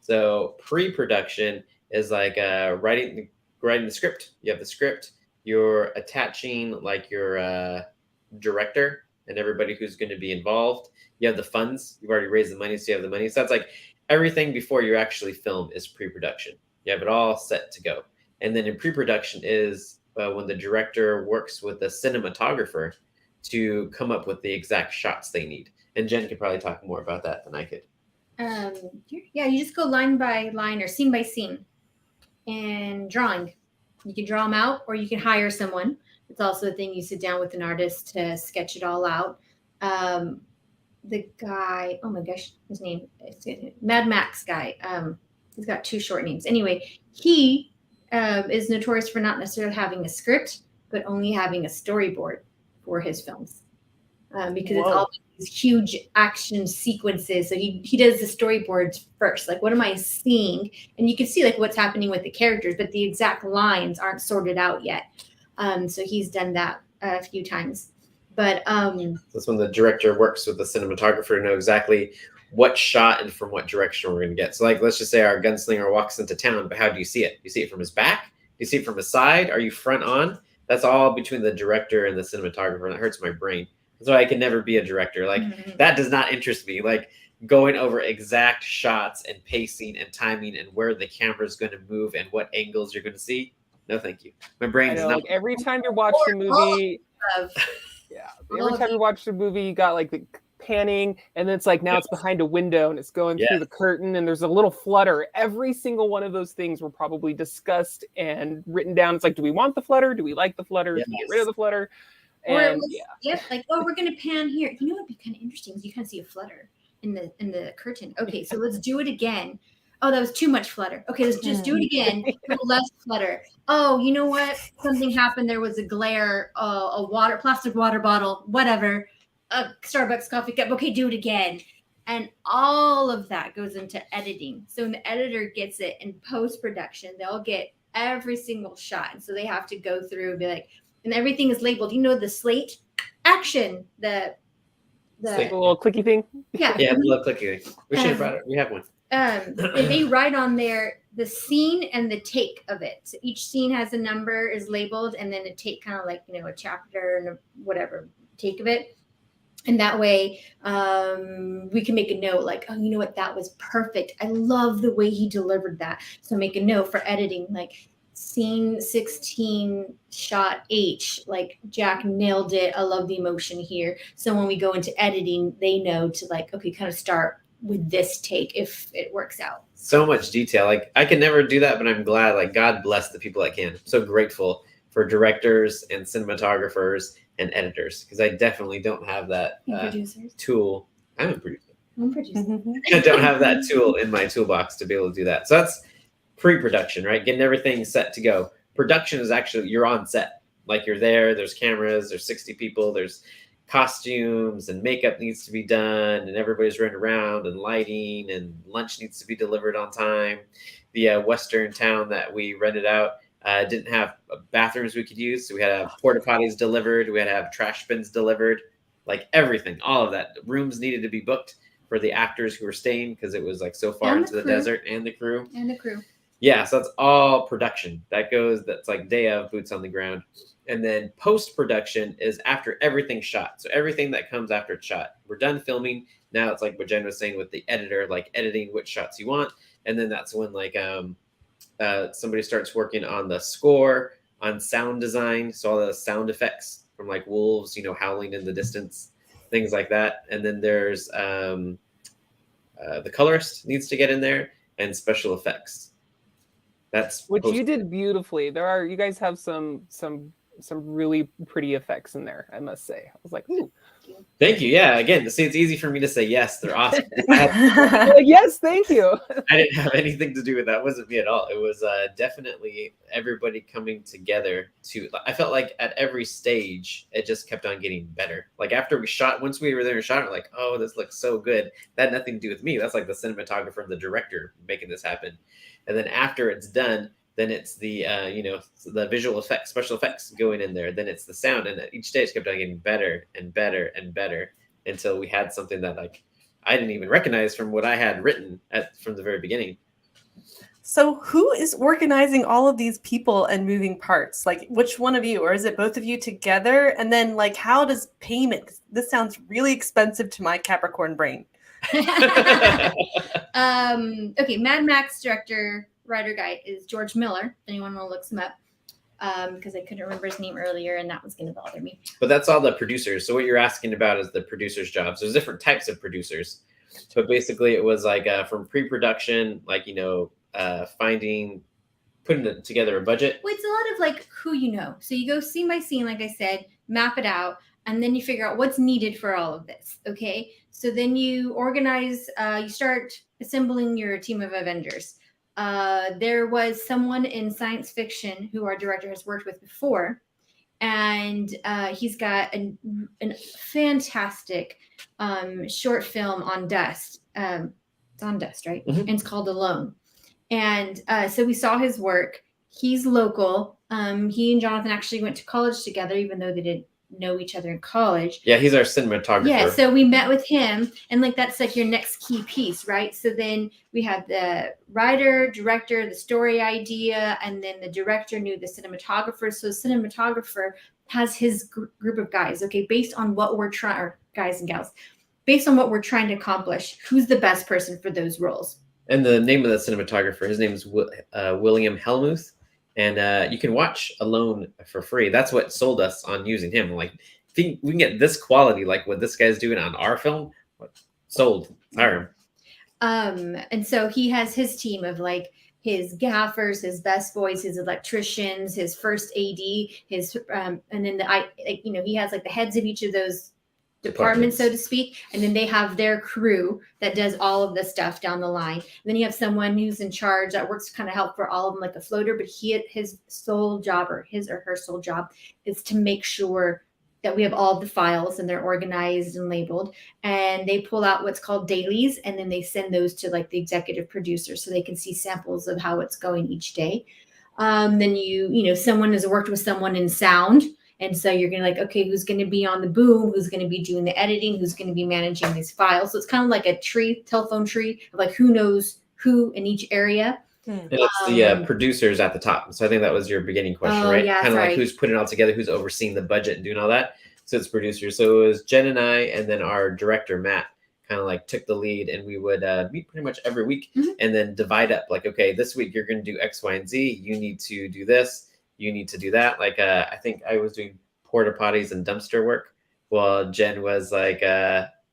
So pre-production is like writing the script. You have the script. You're attaching like your director and everybody who's going to be involved. You have the funds. You've already raised the money, so you have the money. So that's like everything before you actually film is pre-production. You have it all set to go. And then in pre-production is when the director works with the cinematographer to come up with the exact shots they need. And Jen could probably talk more about that than I could. Yeah, you just go line by line or scene by scene and drawing. You can draw them out or you can hire someone. It's also a thing you sit down with an artist to sketch it all out. The guy, oh my gosh, his name, Mad Max guy. He's got two short names. Anyway, he is notorious for not necessarily having a script, but only having a storyboard for his films. Because it's all these huge action sequences. So he does the storyboards first. Like, what am I seeing? And you can see like what's happening with the characters, but the exact lines aren't sorted out yet. So he's done that a few times. But that's when the director works with the cinematographer to know exactly what shot and from what direction we're going to get. So like, let's just say our gunslinger walks into town, but how do you see it? Do you see it from his back? Do you see it from his side? Are you front on? That's all between the director and the cinematographer. And that hurts my brain. That's why I can never be a director. Like that does not interest me. Like going over exact shots and pacing and timing and where the camera is going to move and what angles you're going to see. No, thank you. My brain's not. Like every time you watch the movie, every time you watch the movie, you got like the panning, and then it's like now it's behind a window and it's going through the curtain, and there's a little flutter. Every single one of those things were probably discussed and written down. It's like, do we want the flutter? Do we like the flutter? Do we get rid of the flutter? Or it was, like, oh, we're gonna pan here. You know what'd be kind of interesting is you kind of see a flutter in the curtain. Okay, so let's do it again. Oh, that was too much flutter. Okay, let's just do it again. Less flutter. Oh, you know what? Something happened. There was a glare, plastic water bottle, whatever, a Starbucks coffee cup. Okay, do it again. And all of that goes into editing. So when the editor gets it in post-production, they'll get every single shot. And so they have to go through and be like, and everything is labeled. You know, the slate, action, the little clicky thing. Yeah, the little clicky thing. We should have brought it. We have one. They write on there the scene and the take of it. So each scene has a number, is labeled, and then a take, kind of like, you know, a chapter and a whatever take of it. And that way we can make a note like, oh, you know what? That was perfect. I love the way he delivered that. So make a note for editing, like scene 16, shot H, like Jack nailed it. I love the emotion here. So when we go into editing, they know to like, okay, kind of start with this take if it works out. So much detail. Like I can never do that, but I'm glad, like God bless the people that can. I'm so grateful for directors and cinematographers and editors, because I definitely don't have that tool. I'm a producer. I'm a producer. I don't have that tool in my toolbox to be able to do that. So that's pre-production, right? Getting everything set to go. Production is actually, you're on set. Like you're there, there's cameras, there's 60 people, there's costumes and makeup needs to be done and everybody's running around and lighting and lunch needs to be delivered on time. The Western town that we rented out didn't have bathrooms we could use. So we had to have porta potties delivered. We had to have trash bins delivered, like everything, all of that. Rooms needed to be booked for the actors who were staying because it was like so far into the desert, and the crew. And the crew. Yeah, so that's all production. That's like day of, boots on the ground. And then post-production is after everything's shot. So everything that comes after it's shot. We're done filming. Now it's like what Jen was saying with the editor, like editing which shots you want. And then that's when like somebody starts working on the score, on sound design. So all the sound effects from like wolves, howling in the distance, things like that. And then there's the colorist needs to get in there, and special effects. That's which you did beautifully. You guys have some really pretty effects in there, I must say. I was like, ooh. Thank you. Yeah, again, see, it's easy for me to say yes. They're awesome. Yes, thank you. I didn't have anything to do with that. It wasn't me at all. It was definitely everybody coming together I felt like at every stage, it just kept on getting better. Like after we shot, once we were there and shot, we're like, oh, this looks so good. That had nothing to do with me. That's like the cinematographer and the director making this happen. And then after it's done, then it's the the visual effects, special effects going in there. Then it's the sound, and each stage kept on getting better and better and better until we had something that like I didn't even recognize from what I had written from the very beginning. So who is organizing all of these people and moving parts? Like which one of you, or is it both of you together? And then like how does payment? 'Cause this sounds really expensive to my Capricorn brain. Okay, Mad Max director, writer guy is George Miller. If anyone will look him up, because I couldn't remember his name earlier, and that was going to bother me. But that's all the producers. So what you're asking about is the producers' jobs. There's different types of producers. So basically, it was like from pre-production, like putting together a budget. Well, it's a lot of like who you know. So you go scene by scene, like I said, map it out, and then you figure out what's needed for all of this. Okay, so then you organize. You start assembling your team of Avengers. There was someone in science fiction who our director has worked with before, and he's got a fantastic short film on dust. It's on dust, right? Mm-hmm. And it's called Alone. And so we saw his work. He's local. He and Jonathan actually went to college together, even though they didn't know each other in college. Yeah, he's our cinematographer. Yeah, so we met with him, and like that's like your next key piece, right? So then we had the writer, director, the story idea, and then the director knew the cinematographer. So the cinematographer has his group of guys, okay, based on what we're trying, or guys and gals, based on what we're trying to accomplish, who's the best person for those roles. And the name of the cinematographer, his name is William Helmuth. And you can watch Alone for free. That's what sold us on using him. Like, if we can get this quality, like what this guy's doing on our film, sold. Hire him. And so he has his team of like his gaffers, his best boys, his electricians, his first AD, his and then he has like the heads of each of those departments, so to speak, and then they have their crew that does all of the stuff down the line. And then you have someone who's in charge that works to kind of help for all of them, like a floater, but his sole job, or his or her sole job, is to make sure that we have all the files and they're organized and labeled, and they pull out what's called dailies, and then they send those to like the executive producer so they can see samples of how it's going each day. Then someone has worked with someone in sound. And so you're going to like, okay, who's going to be on the boom? Who's going to be doing the editing? Who's going to be managing these files? So it's kind of like a telephone tree of like who knows who in each area. And it's the producers at the top. So I think that was your beginning question, right? Yeah, kind of like who's putting it all together, who's overseeing the budget and doing all that. So it's producers. So it was Jen and I, and then our director, Matt, kind of like took the lead, and we would meet pretty much every week and then divide up like, okay, this week you're going to do X, Y, and Z. You need to do this. You need to do that. Like, I think I was doing porta potties and dumpster work, while Jen was like,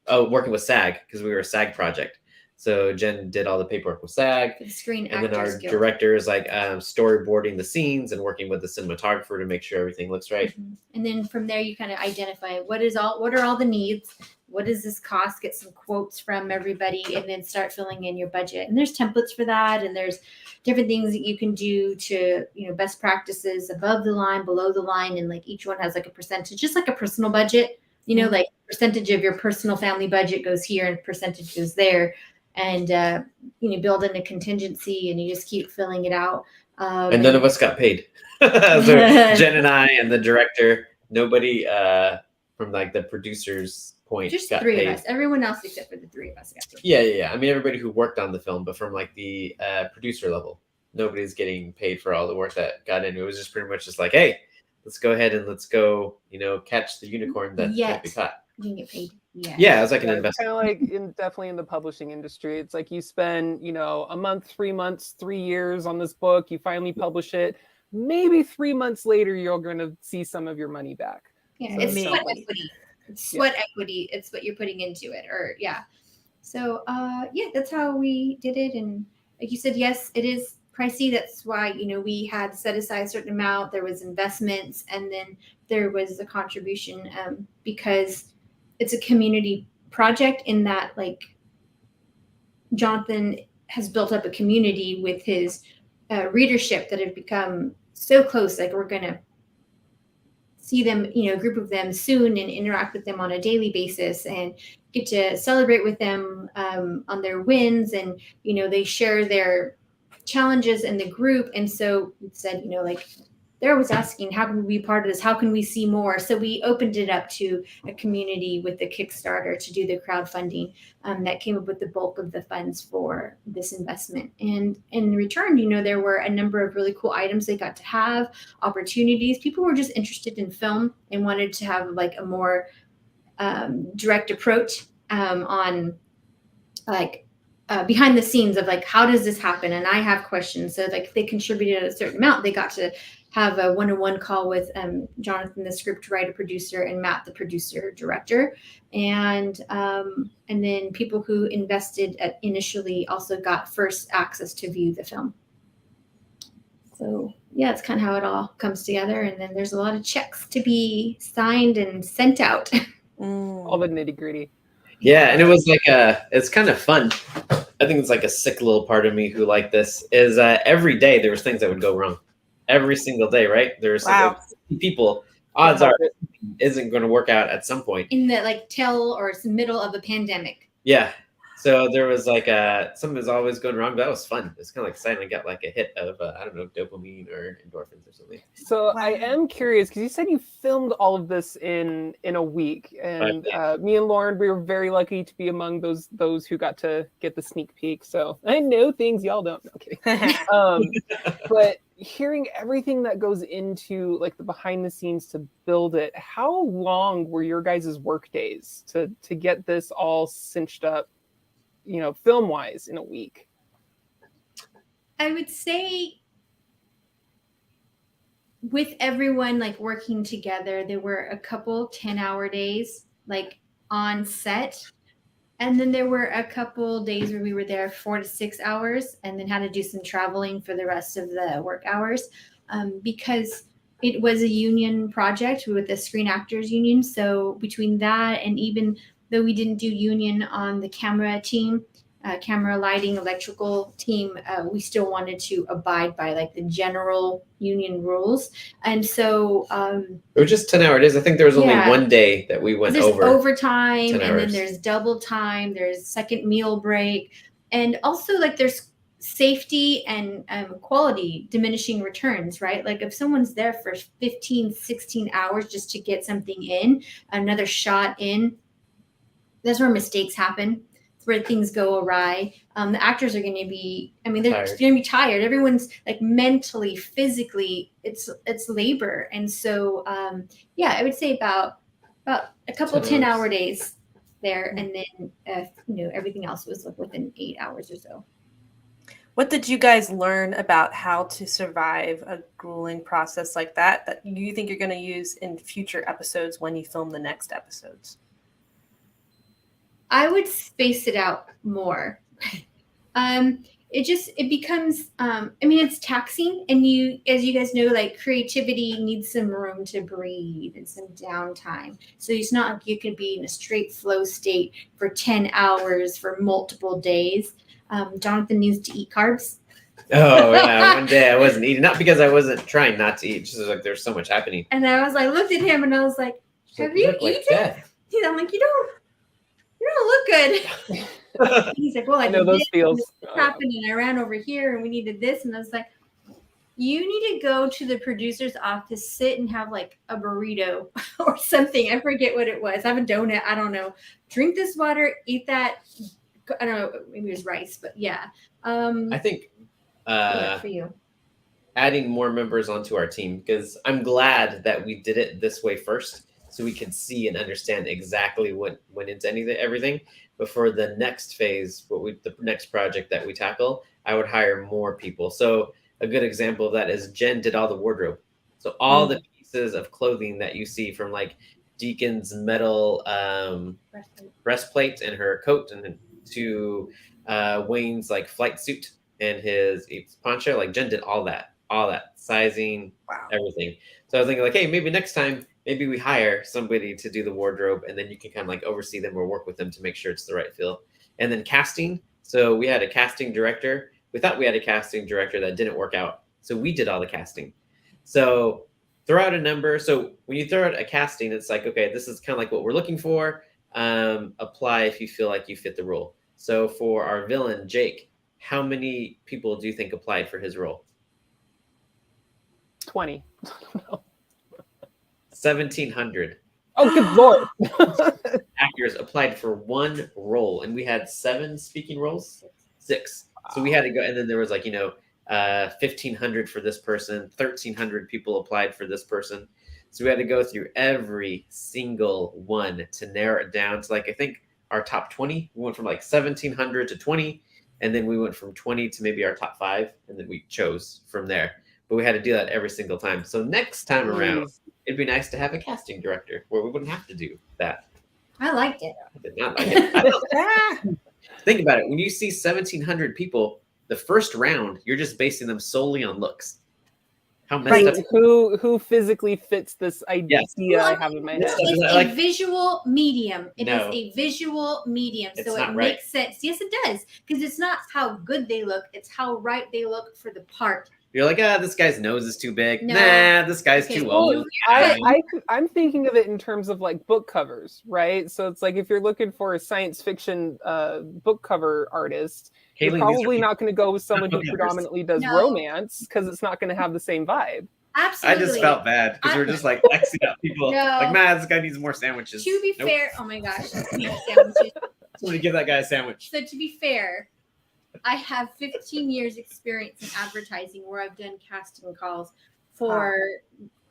working with SAG, because we were a SAG project. So Jen did all the paperwork with SAG. The Screen and then our Actors Guild. director is like storyboarding the scenes and working with the cinematographer to make sure everything looks right. Mm-hmm. And then from there, you kind of identify what are all the needs, what does this cost, get some quotes from everybody, and then start filling in your budget. And there's templates for that, and there's different things that you can do to, best practices above the line, below the line, and like each one has like a percentage, just like a personal budget, like percentage of your personal family budget goes here and percentage goes there. And build in a contingency, and you just keep filling it out. And none of us got paid. So Jen and I and the director, nobody from like the producers point just got three paid. of us. Everyone else except for the three of us got paid. Yeah. I mean, everybody who worked on the film, but from like the producer level, nobody's getting paid for all the work that got in. It was just pretty much just like, hey, let's go ahead and let's go, catch the unicorn that can't be Yet. caught. You can get paid. Yeah. Yeah, it was like an Kind investment. of like definitely in the publishing industry. It's like you spend, a month, 3 months, 3 years on this book. You finally publish it. Maybe 3 months later, you're going to see some of your money back. Yeah, So it's it sweat sounds like- equity. It's sweat equity. It's what you're putting into it, or yeah. So that's how we did it. And like you said, yes, it is pricey. That's why we had set aside a certain amount. There was investments, and then there was a contribution because it's a community project in that like Jonathan has built up a community with his readership that have become so close. Like we're gonna see them, a group of them soon, and interact with them on a daily basis, and get to celebrate with them on their wins, and they share their challenges in the group. And so we said, like they're always asking, how can we be part of this? How can we see more? So we opened it up to a community with the Kickstarter to do the crowdfunding that came up with the bulk of the funds for this investment. And in return, there were a number of really cool items they got to have, opportunities. People were just interested in film and wanted to have like a more direct approach on like behind the scenes of like, how does this happen? And I have questions. So like they contributed a certain amount. They got to have a one-on-one call with Jonathan, the script writer producer, and Matt, the producer director. And then people who invested initially also got first access to view the film. So yeah, it's kind of how it all comes together. And then there's a lot of checks to be signed and sent out. All the nitty gritty. Yeah, and it was like it's kind of fun. I think it's like a sick little part of me who like this is every day there was things that would go wrong. Every single day, right? There's like 50 people. Odds are it isn't going to work out at some point. In the like tail or middle of a pandemic. Yeah. So there was like something was always going wrong, but that was fun. It's kind of like exciting. I got like a hit of I don't know, dopamine or endorphins or something. So I am curious because you said you filmed all of this in a week, and me and Lauren, we were very lucky to be among those who got to get the sneak peek. So I know things y'all don't. Okay, but hearing everything that goes into like the behind the scenes to build it, how long were your guys' work days to get this all cinched up? Film wise in a week? I would say with everyone like working together, there were a couple 10-hour days like on set. And then there were a couple days where we were there 4 to 6 hours and then had to do some traveling for the rest of the work hours because it was a union project with the Screen Actors Union. So between that and even though we didn't do union on the camera team, camera lighting, electrical team, we still wanted to abide by like the general union rules. And so it was just 10-hour days. I think there was only one day that we went over. There's overtime, 10 and hours. then there's double time, there's second meal break, and also like there's safety and quality diminishing returns, right? Like if someone's there for 15, 16 hours just to get something in, another shot in, that's where mistakes happen. It's where things go awry. The actors are going to be, they're going to be tired. Everyone's like mentally, physically, it's labor. And so, I would say about a couple 10-hour days there. And then, everything else was like within 8 hours or so. What did you guys learn about how to survive a grueling process like that you think you're going to use in future episodes when you film the next episodes? I would space it out more. It becomes, it's taxing, and as you guys know, like creativity needs some room to breathe and some downtime. So it's not like you could be in a straight flow state for 10 hours for multiple days. Jonathan needs to eat carbs. Oh yeah, one day I wasn't eating, not because I wasn't trying not to eat, just like there's so much happening. And I was like, looked at him and I was like, have you eaten? I'm like, you don't look good. He's like, well, I know those feels. This happened, and I ran over here, and we needed this, and I was like, you need to go to the producer's office, sit and have like a burrito or something. I forget what it was. Have a donut. I don't know. Drink this water. Eat that. I don't know. Maybe it was rice, but yeah. I think for you. adding more members onto our team, because I'm glad that we did it this way first, so we could see and understand exactly what went into everything. But for the next phase, the next project that we tackle, I would hire more people. So a good example of that is Jen did all the wardrobe. So all the pieces of clothing that you see, from like Deacon's metal breastplate and her coat, and then to Wayne's like flight suit and his poncho, like Jen did all that sizing, everything. So I was thinking like, hey, maybe next time, maybe we hire somebody to do the wardrobe, and then you can kind of like oversee them or work with them to make sure it's the right feel. And then casting. So we had a casting director. We thought we had a casting director that didn't work out. So we did all the casting. So throw out a number. So when you throw out a casting, it's like, okay, this is kind of like what we're looking for. Apply if you feel like you fit the role. So for our villain, Jake, how many people do you think applied for his role? 20. 1,700. Oh, good lord. Actors applied for one role, and we had 7 speaking roles. 6. So we had to go, and then there was like, 1,500 for this person, 1,300 people applied for this person. So we had to go through every single one to narrow it down to like, I think our top 20. We went from like 1,700 to 20, and then we went from 20 to maybe our top 5, and then we chose from there. But we had to do that every single time. So next time around, it'd be nice to have a casting director where we wouldn't have to do that. I liked it. I did not like it. Think about it. When you see 1,700 people, the first round, you're just basing them solely on looks. How messed up. Who physically fits this idea I have in my head? It's a visual medium. It is No. a visual medium, It's so not it right. makes sense. Yes, it does, because it's not how good they look; it's how right they look for the part. You're like, this guy's nose is too big. No. Nah, this guy's Okay, too well, old. I'm thinking of it in terms of like book covers, right? So it's like if you're looking for a science fiction book cover artist, Kalene, you're probably not going to go with someone who book covers. predominantly does No. romance, because it's not going to have the same vibe. Absolutely. I just felt bad because we're just like Xing out people. No. Like, this guy needs more sandwiches. To be Nope. fair, oh my gosh, sandwiches. Somebody give that guy a sandwich. So to be fair, I have 15 years experience in advertising where I've done casting calls for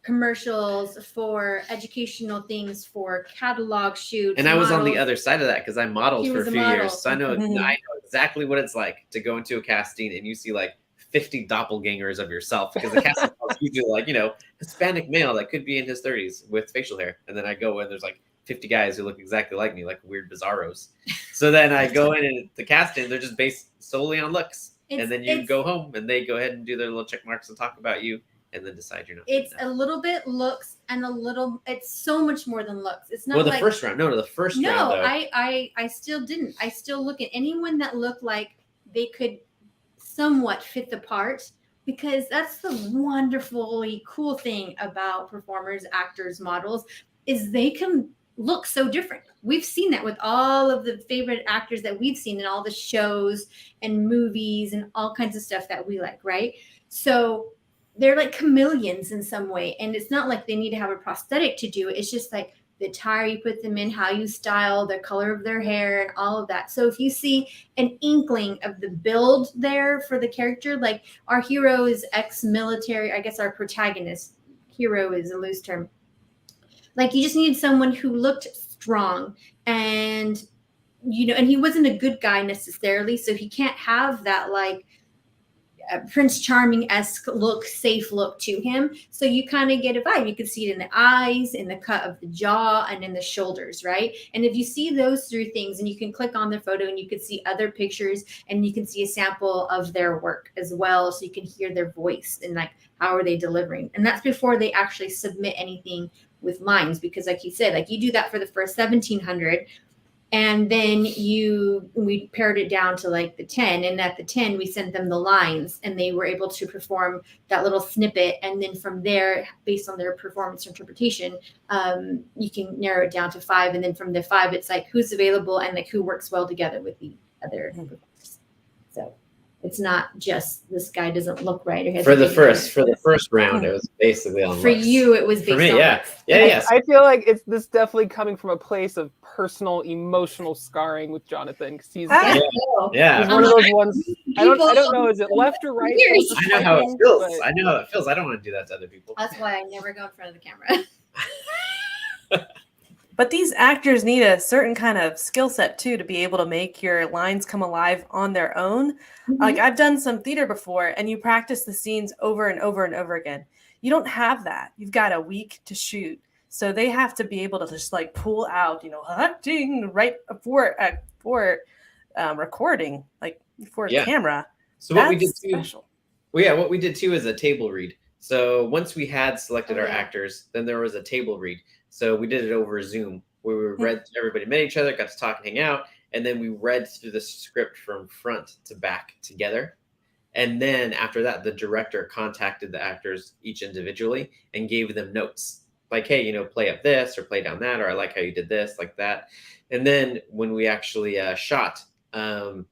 commercials, for educational things, for catalog shoots. And I was on the models. other side of that because I modeled He for was a a few model. years. So I know Mhm. I know exactly what it's like to go into a casting and you see like 50 doppelgangers of yourself, because the casting call is usually like, Hispanic male that could be in his 30s with facial hair. And then I go in, there's like 50 guys who look exactly like me, like weird bizarros. So then I go in and the casting, they're just based solely on looks. And then you go home and they go ahead and do their little check marks and talk about you and then decide you're not. It's a little bit looks and it's so much more than looks. It's not Well, the like, first round. No, the first round. No, Though. I still didn't. I still look at anyone that looked like they could somewhat fit the part, because that's the wonderfully cool thing about performers, actors, models, is they can look so different. We've seen that with all of the favorite actors that we've seen in all the shows and movies and all kinds of stuff that we like, right? So they're like chameleons in some way. And it's not like they need to have a prosthetic to do it. It's just like the attire you put them in, how you style, the color of their hair, and all of that. So if you see an inkling of the build there for the character, like our hero is ex-military, I guess our protagonist, hero is a loose term. Like you just needed someone who looked strong and, and he wasn't a good guy necessarily. So he can't have that like Prince Charming-esque look, safe look to him. So you kind of get a vibe. You can see it in the eyes, in the cut of the jaw, and in the shoulders, right? And if you see those 3 things, and you can click on their photo and you can see other pictures and you can see a sample of their work as well. So you can hear their voice and like, how are they delivering? And that's before they actually submit anything with lines, because like you said, like you do that for the first 1,700. And then we pared it down to like the 10. And at the 10, we sent them the lines and they were able to perform that little snippet. And then from there, based on their performance interpretation, you can narrow it down to 5. And then from the 5, it's like who's available and like who works well together with the other performers. So it's not just this guy doesn't look right. Or has For a the big first round, it was basically on For looks. you, it was based For me, on yeah. looks. Yeah. I feel like it's this definitely coming from a place of personal emotional scarring with Jonathan, because he's Yeah. he's one of those ones. I don't know. Is it left or right? Years. I know how it feels. But- I know how it feels. I don't want to do that to other people. That's why I never go in front of the camera. But these actors need a certain kind of skill set too to be able to make your lines come alive on their own. Like I've done some theater before, and you practice the scenes over and over and over again. You don't have that. You've got a week to shoot. So they have to be able to just like pull out, acting right for recording, like for Yeah. camera. So what we That's did too, special. well, yeah, what we did too is a table read. So once we had selected our yeah. actors, then there was a table read. So we did it over Zoom, where we read, everybody met each other, got to talk and hang out, and then we read through the script from front to back together. And then after that, the director contacted the actors each individually and gave them notes. Like, hey, play up this or play down that, or I like how you did this, like that. And then when we actually shot, so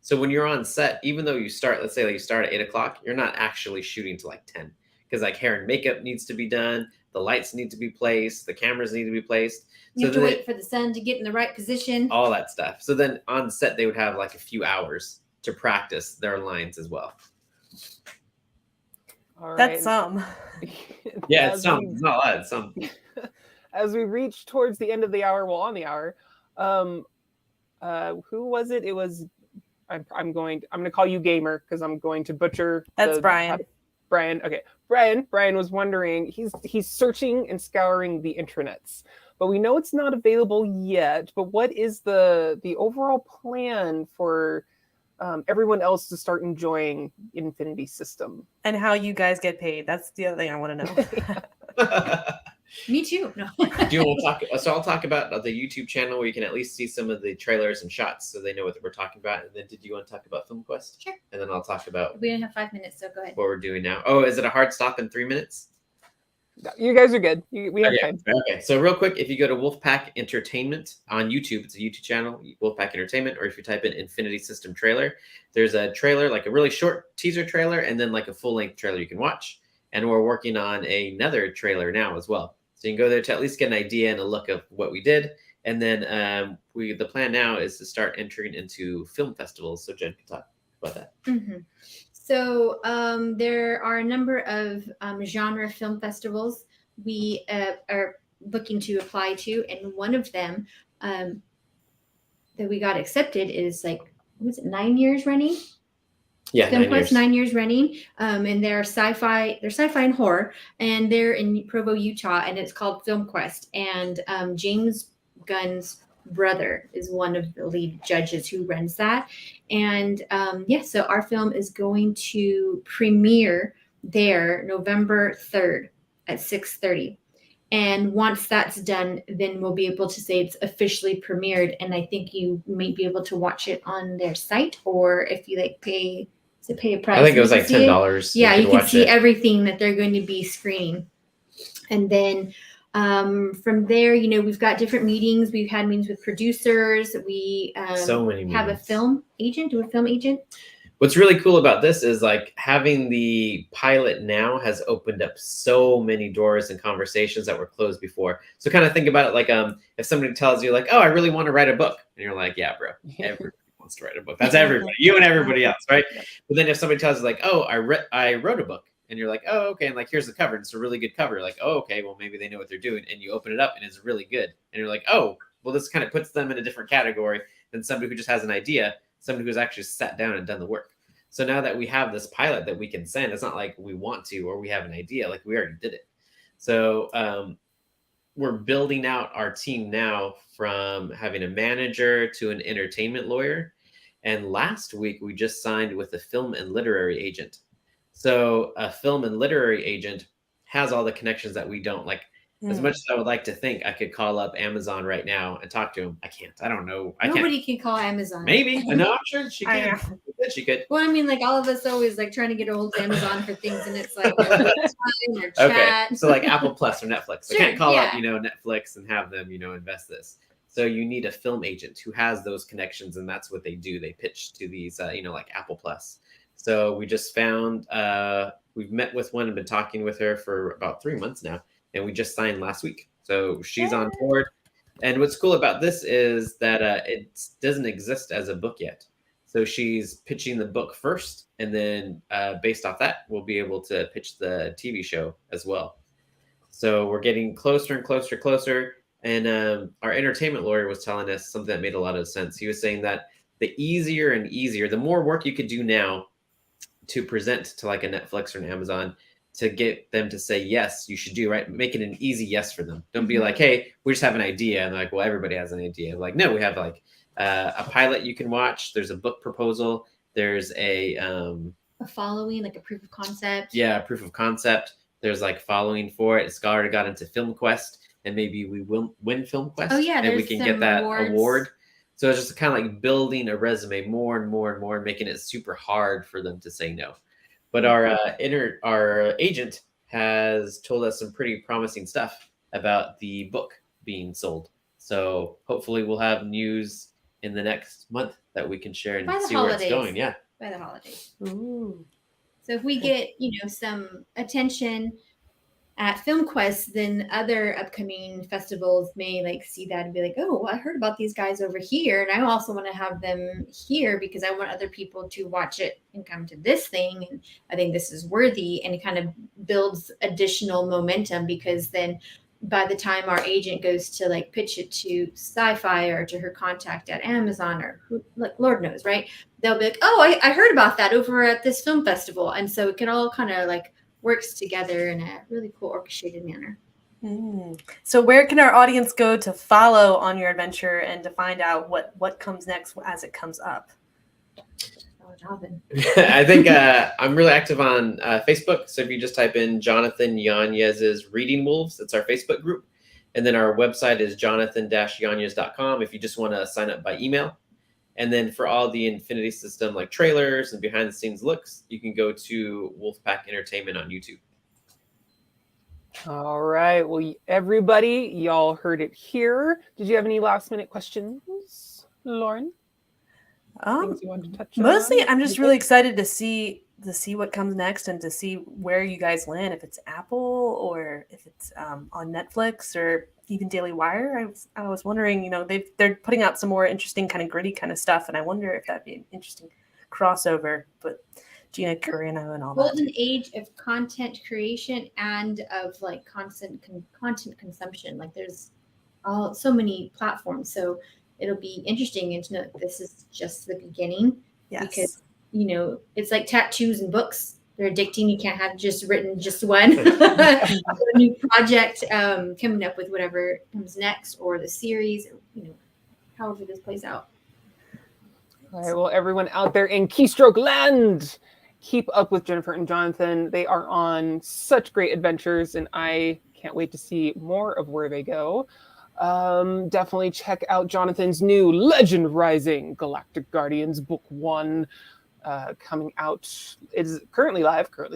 when you're on set, even though you start, let's say like you start at 8 o'clock, you're not actually shooting till like 10. Because like hair and makeup needs to be done, the lights need to be placed, the cameras need to be placed. You have to wait for the sun to get in the right position. All that stuff. So then on set, they would have like a few hours to practice their lines as well. All That's some. Yeah, it's some. It's not a lot. It's some. As we reach towards the end of the hour, on the hour, who was it? It was. I'm going to call you Gamer because I'm going to butcher. That's Brian. Brian. Okay, Brian. Brian was wondering. He's searching and scouring the intranets, but we know it's not available yet. But what is the overall plan for everyone else to start enjoying Infinity System? And how you guys get paid. That's the other thing I want to know. Me too. No. I'll talk about the YouTube channel where you can at least see some of the trailers and shots so they know what we're talking about. And then did you want to talk about Film Quest? Sure. And then I'll talk about We only have 5 minutes, so go ahead. what we're doing now. Oh, is it a hard stop in 3 minutes? You guys are good. We have time. Okay, so real quick, if you go to Wolfpack Entertainment on YouTube, it's a YouTube channel, Wolfpack Entertainment, or if you type in Infinity System trailer, there's a trailer, like a really short teaser trailer, and then like a full-length trailer you can watch. And we're working on another trailer now as well. So you can go there to at least get an idea and a look of what we did. And then the plan now is to start entering into film festivals. So Jen can talk about that. Mm-hmm. So there are a number of genre film festivals we are looking to apply to, and one of them that we got accepted is like, was it 9 years running? Yeah, Film Quest, 9 years running, and they're sci-fi and horror, and they're in Provo, Utah, and it's called Film Quest. And James Gunn's brother is one of the lead judges who runs that. And so our film is going to premiere there November 3rd at 6:30. And once that's done, then we'll be able to say it's officially premiered. And I think you may be able to watch it on their site, or if you pay a price. I think it was like $10. Yeah, you can see everything that they're going to be screening. And then from there, we've got different meetings. We've had meetings with producers. We so many have a meetings. film agent. Do a film agent. What's really cool about this is like having the pilot now has opened up so many doors and conversations that were closed before. So kind of think about it like if somebody tells you like, oh, I really want to write a book. And you're like, yeah, bro, everybody wants to write a book. That's everybody, you and everybody else, right? But then if somebody tells you like, oh, I wrote a book. And you're like, oh, okay. And like, here's the cover. And it's a really good cover. Like, oh, okay, well, maybe they know what they're doing. And you open it up and it's really good. And you're like, oh, well, this kind of puts them in a different category than somebody who just has an idea, somebody who's actually sat down and done the work. So now that we have this pilot that we can send, it's not like we want to or we have an idea, like we already did it. So we're building out our team now from having a manager to an entertainment lawyer. And last week, we just signed with a film and literary agent. So a film and literary agent has all the connections that we don't. Like, as much as I would like to think I could call up Amazon right now and talk to him, I can't. I don't know. Nobody can call Amazon. Maybe. No, I'm sure she can. She could. Well, I mean, like all of us always like trying to get a hold of Amazon for things, and it's like time or chat. Okay, so like Apple Plus or Netflix. Sure, I can't call up, yeah. Netflix and have them, invest this. So you need a film agent who has those connections, and that's what they do. They pitch to these, like Apple Plus. So we just found, we've met with one and been talking with her for about 3 months now, and we just signed last week. So she's on board. And what's cool about this is that it doesn't exist as a book yet. So she's pitching the book first, and then based off that, we'll be able to pitch the TV show as well. So we're getting closer and closer. And our entertainment lawyer was telling us something that made a lot of sense. He was saying that the easier and easier, the more work you could do now to present to like a Netflix or an Amazon to get them to say, yes, you should do, right? Make it an easy yes for them. Don't be like, hey, we just have an idea. And they're like, well, everybody has an idea. Like, no, we have like a pilot you can watch. There's a book proposal. There's a following, like a proof of concept. Yeah, a proof of concept. There's like following for it. It's already got into Film Quest, and maybe we will win Film Quest. Oh yeah, and we can get that award. So it's just kind of like building a resume more and more, making it super hard for them to say no. But our agent has told us some pretty promising stuff about the book being sold. So hopefully we'll have news in the next month that we can share and see where it's going. Yeah, by the holidays. Ooh. So if we get some attention at Film Quest, then other upcoming festivals may like see that and be like, oh, I heard about these guys over here, and I also want to have them here because I want other people to watch it and come to this thing, and I think this is worthy, and it kind of builds additional momentum because then by the time our agent goes to like pitch it to Sci-Fi or to her contact at Amazon or who, like Lord knows, right? They'll be like, oh, I heard about that over at this film festival, and so it can all kind of like works together in a really cool orchestrated manner. So where can our audience go to follow on your adventure and to find out what comes next as it comes up? I think I'm really active on Facebook. So if you just type in Jynafer Yanez's Reading Wolves, it's our Facebook group. And then our website is jonathan-yanez.com if you just want to sign up by email. And then for all the Infinity System like trailers and behind the scenes looks, you can go to Wolfpack Entertainment on YouTube. All right. Well, everybody, y'all heard it here. Did you have any last minute questions, Lauren? Things you want to touch Mostly, on? I'm just really excited to see what comes next and to see where you guys land. If it's Apple or if it's on Netflix or even Daily Wire. I was wondering, they're putting out some more interesting kind of gritty kind of stuff, and I wonder if that'd be an interesting crossover. But Gina Carano and all that. Golden age of content creation and of like content consumption. Like there's so many platforms, so it'll be interesting to know that this is just the beginning. Yes. Because it's like tattoos and books. They're addicting. You can't have just one. A new project coming up with whatever comes next, or the series, however this plays out. All right. Well, everyone out there in Keystroke land, keep up with Jynafer and Jonathan. They are on such great adventures, and I can't wait to see more of where they go. Definitely check out Jonathan's new Legend Rising Galactic Guardians Book 1 coming out. It is currently live. Go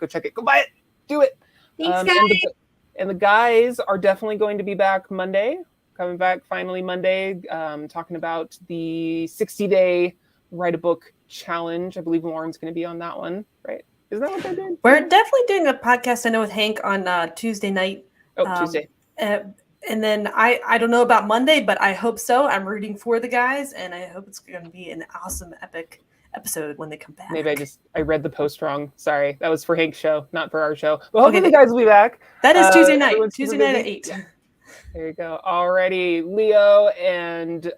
check it. Go buy it. Do it. Thanks, guys. And the guys are definitely going to be back Monday. Coming back finally Monday, talking about the 60-day write a book challenge. I believe Lauren's going to be on that one, right? Is that what they're doing? We're definitely doing a podcast, I know, with Hank on Tuesday night. Tuesday. And then I don't know about Monday, but I hope so. I'm rooting for the guys, and I hope it's going to be an awesome, epic episode when they come back. Maybe I read the post wrong. Sorry. That was for Hank's show, not for our show. Well, hopefully the guys will be back. That is Tuesday night. Tuesday night at 8. There you go. Alrighty. Leo and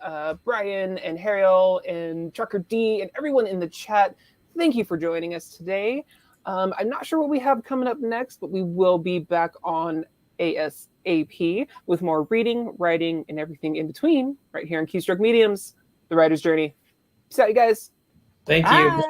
Brian and Hariel and Trucker D and everyone in the chat, thank you for joining us today. I'm not sure what we have coming up next, but we will be back on ASAP with more reading, writing, and everything in between right here in Keystroke Mediums, The Writer's Journey. Peace out, you guys. Thank you. Bye.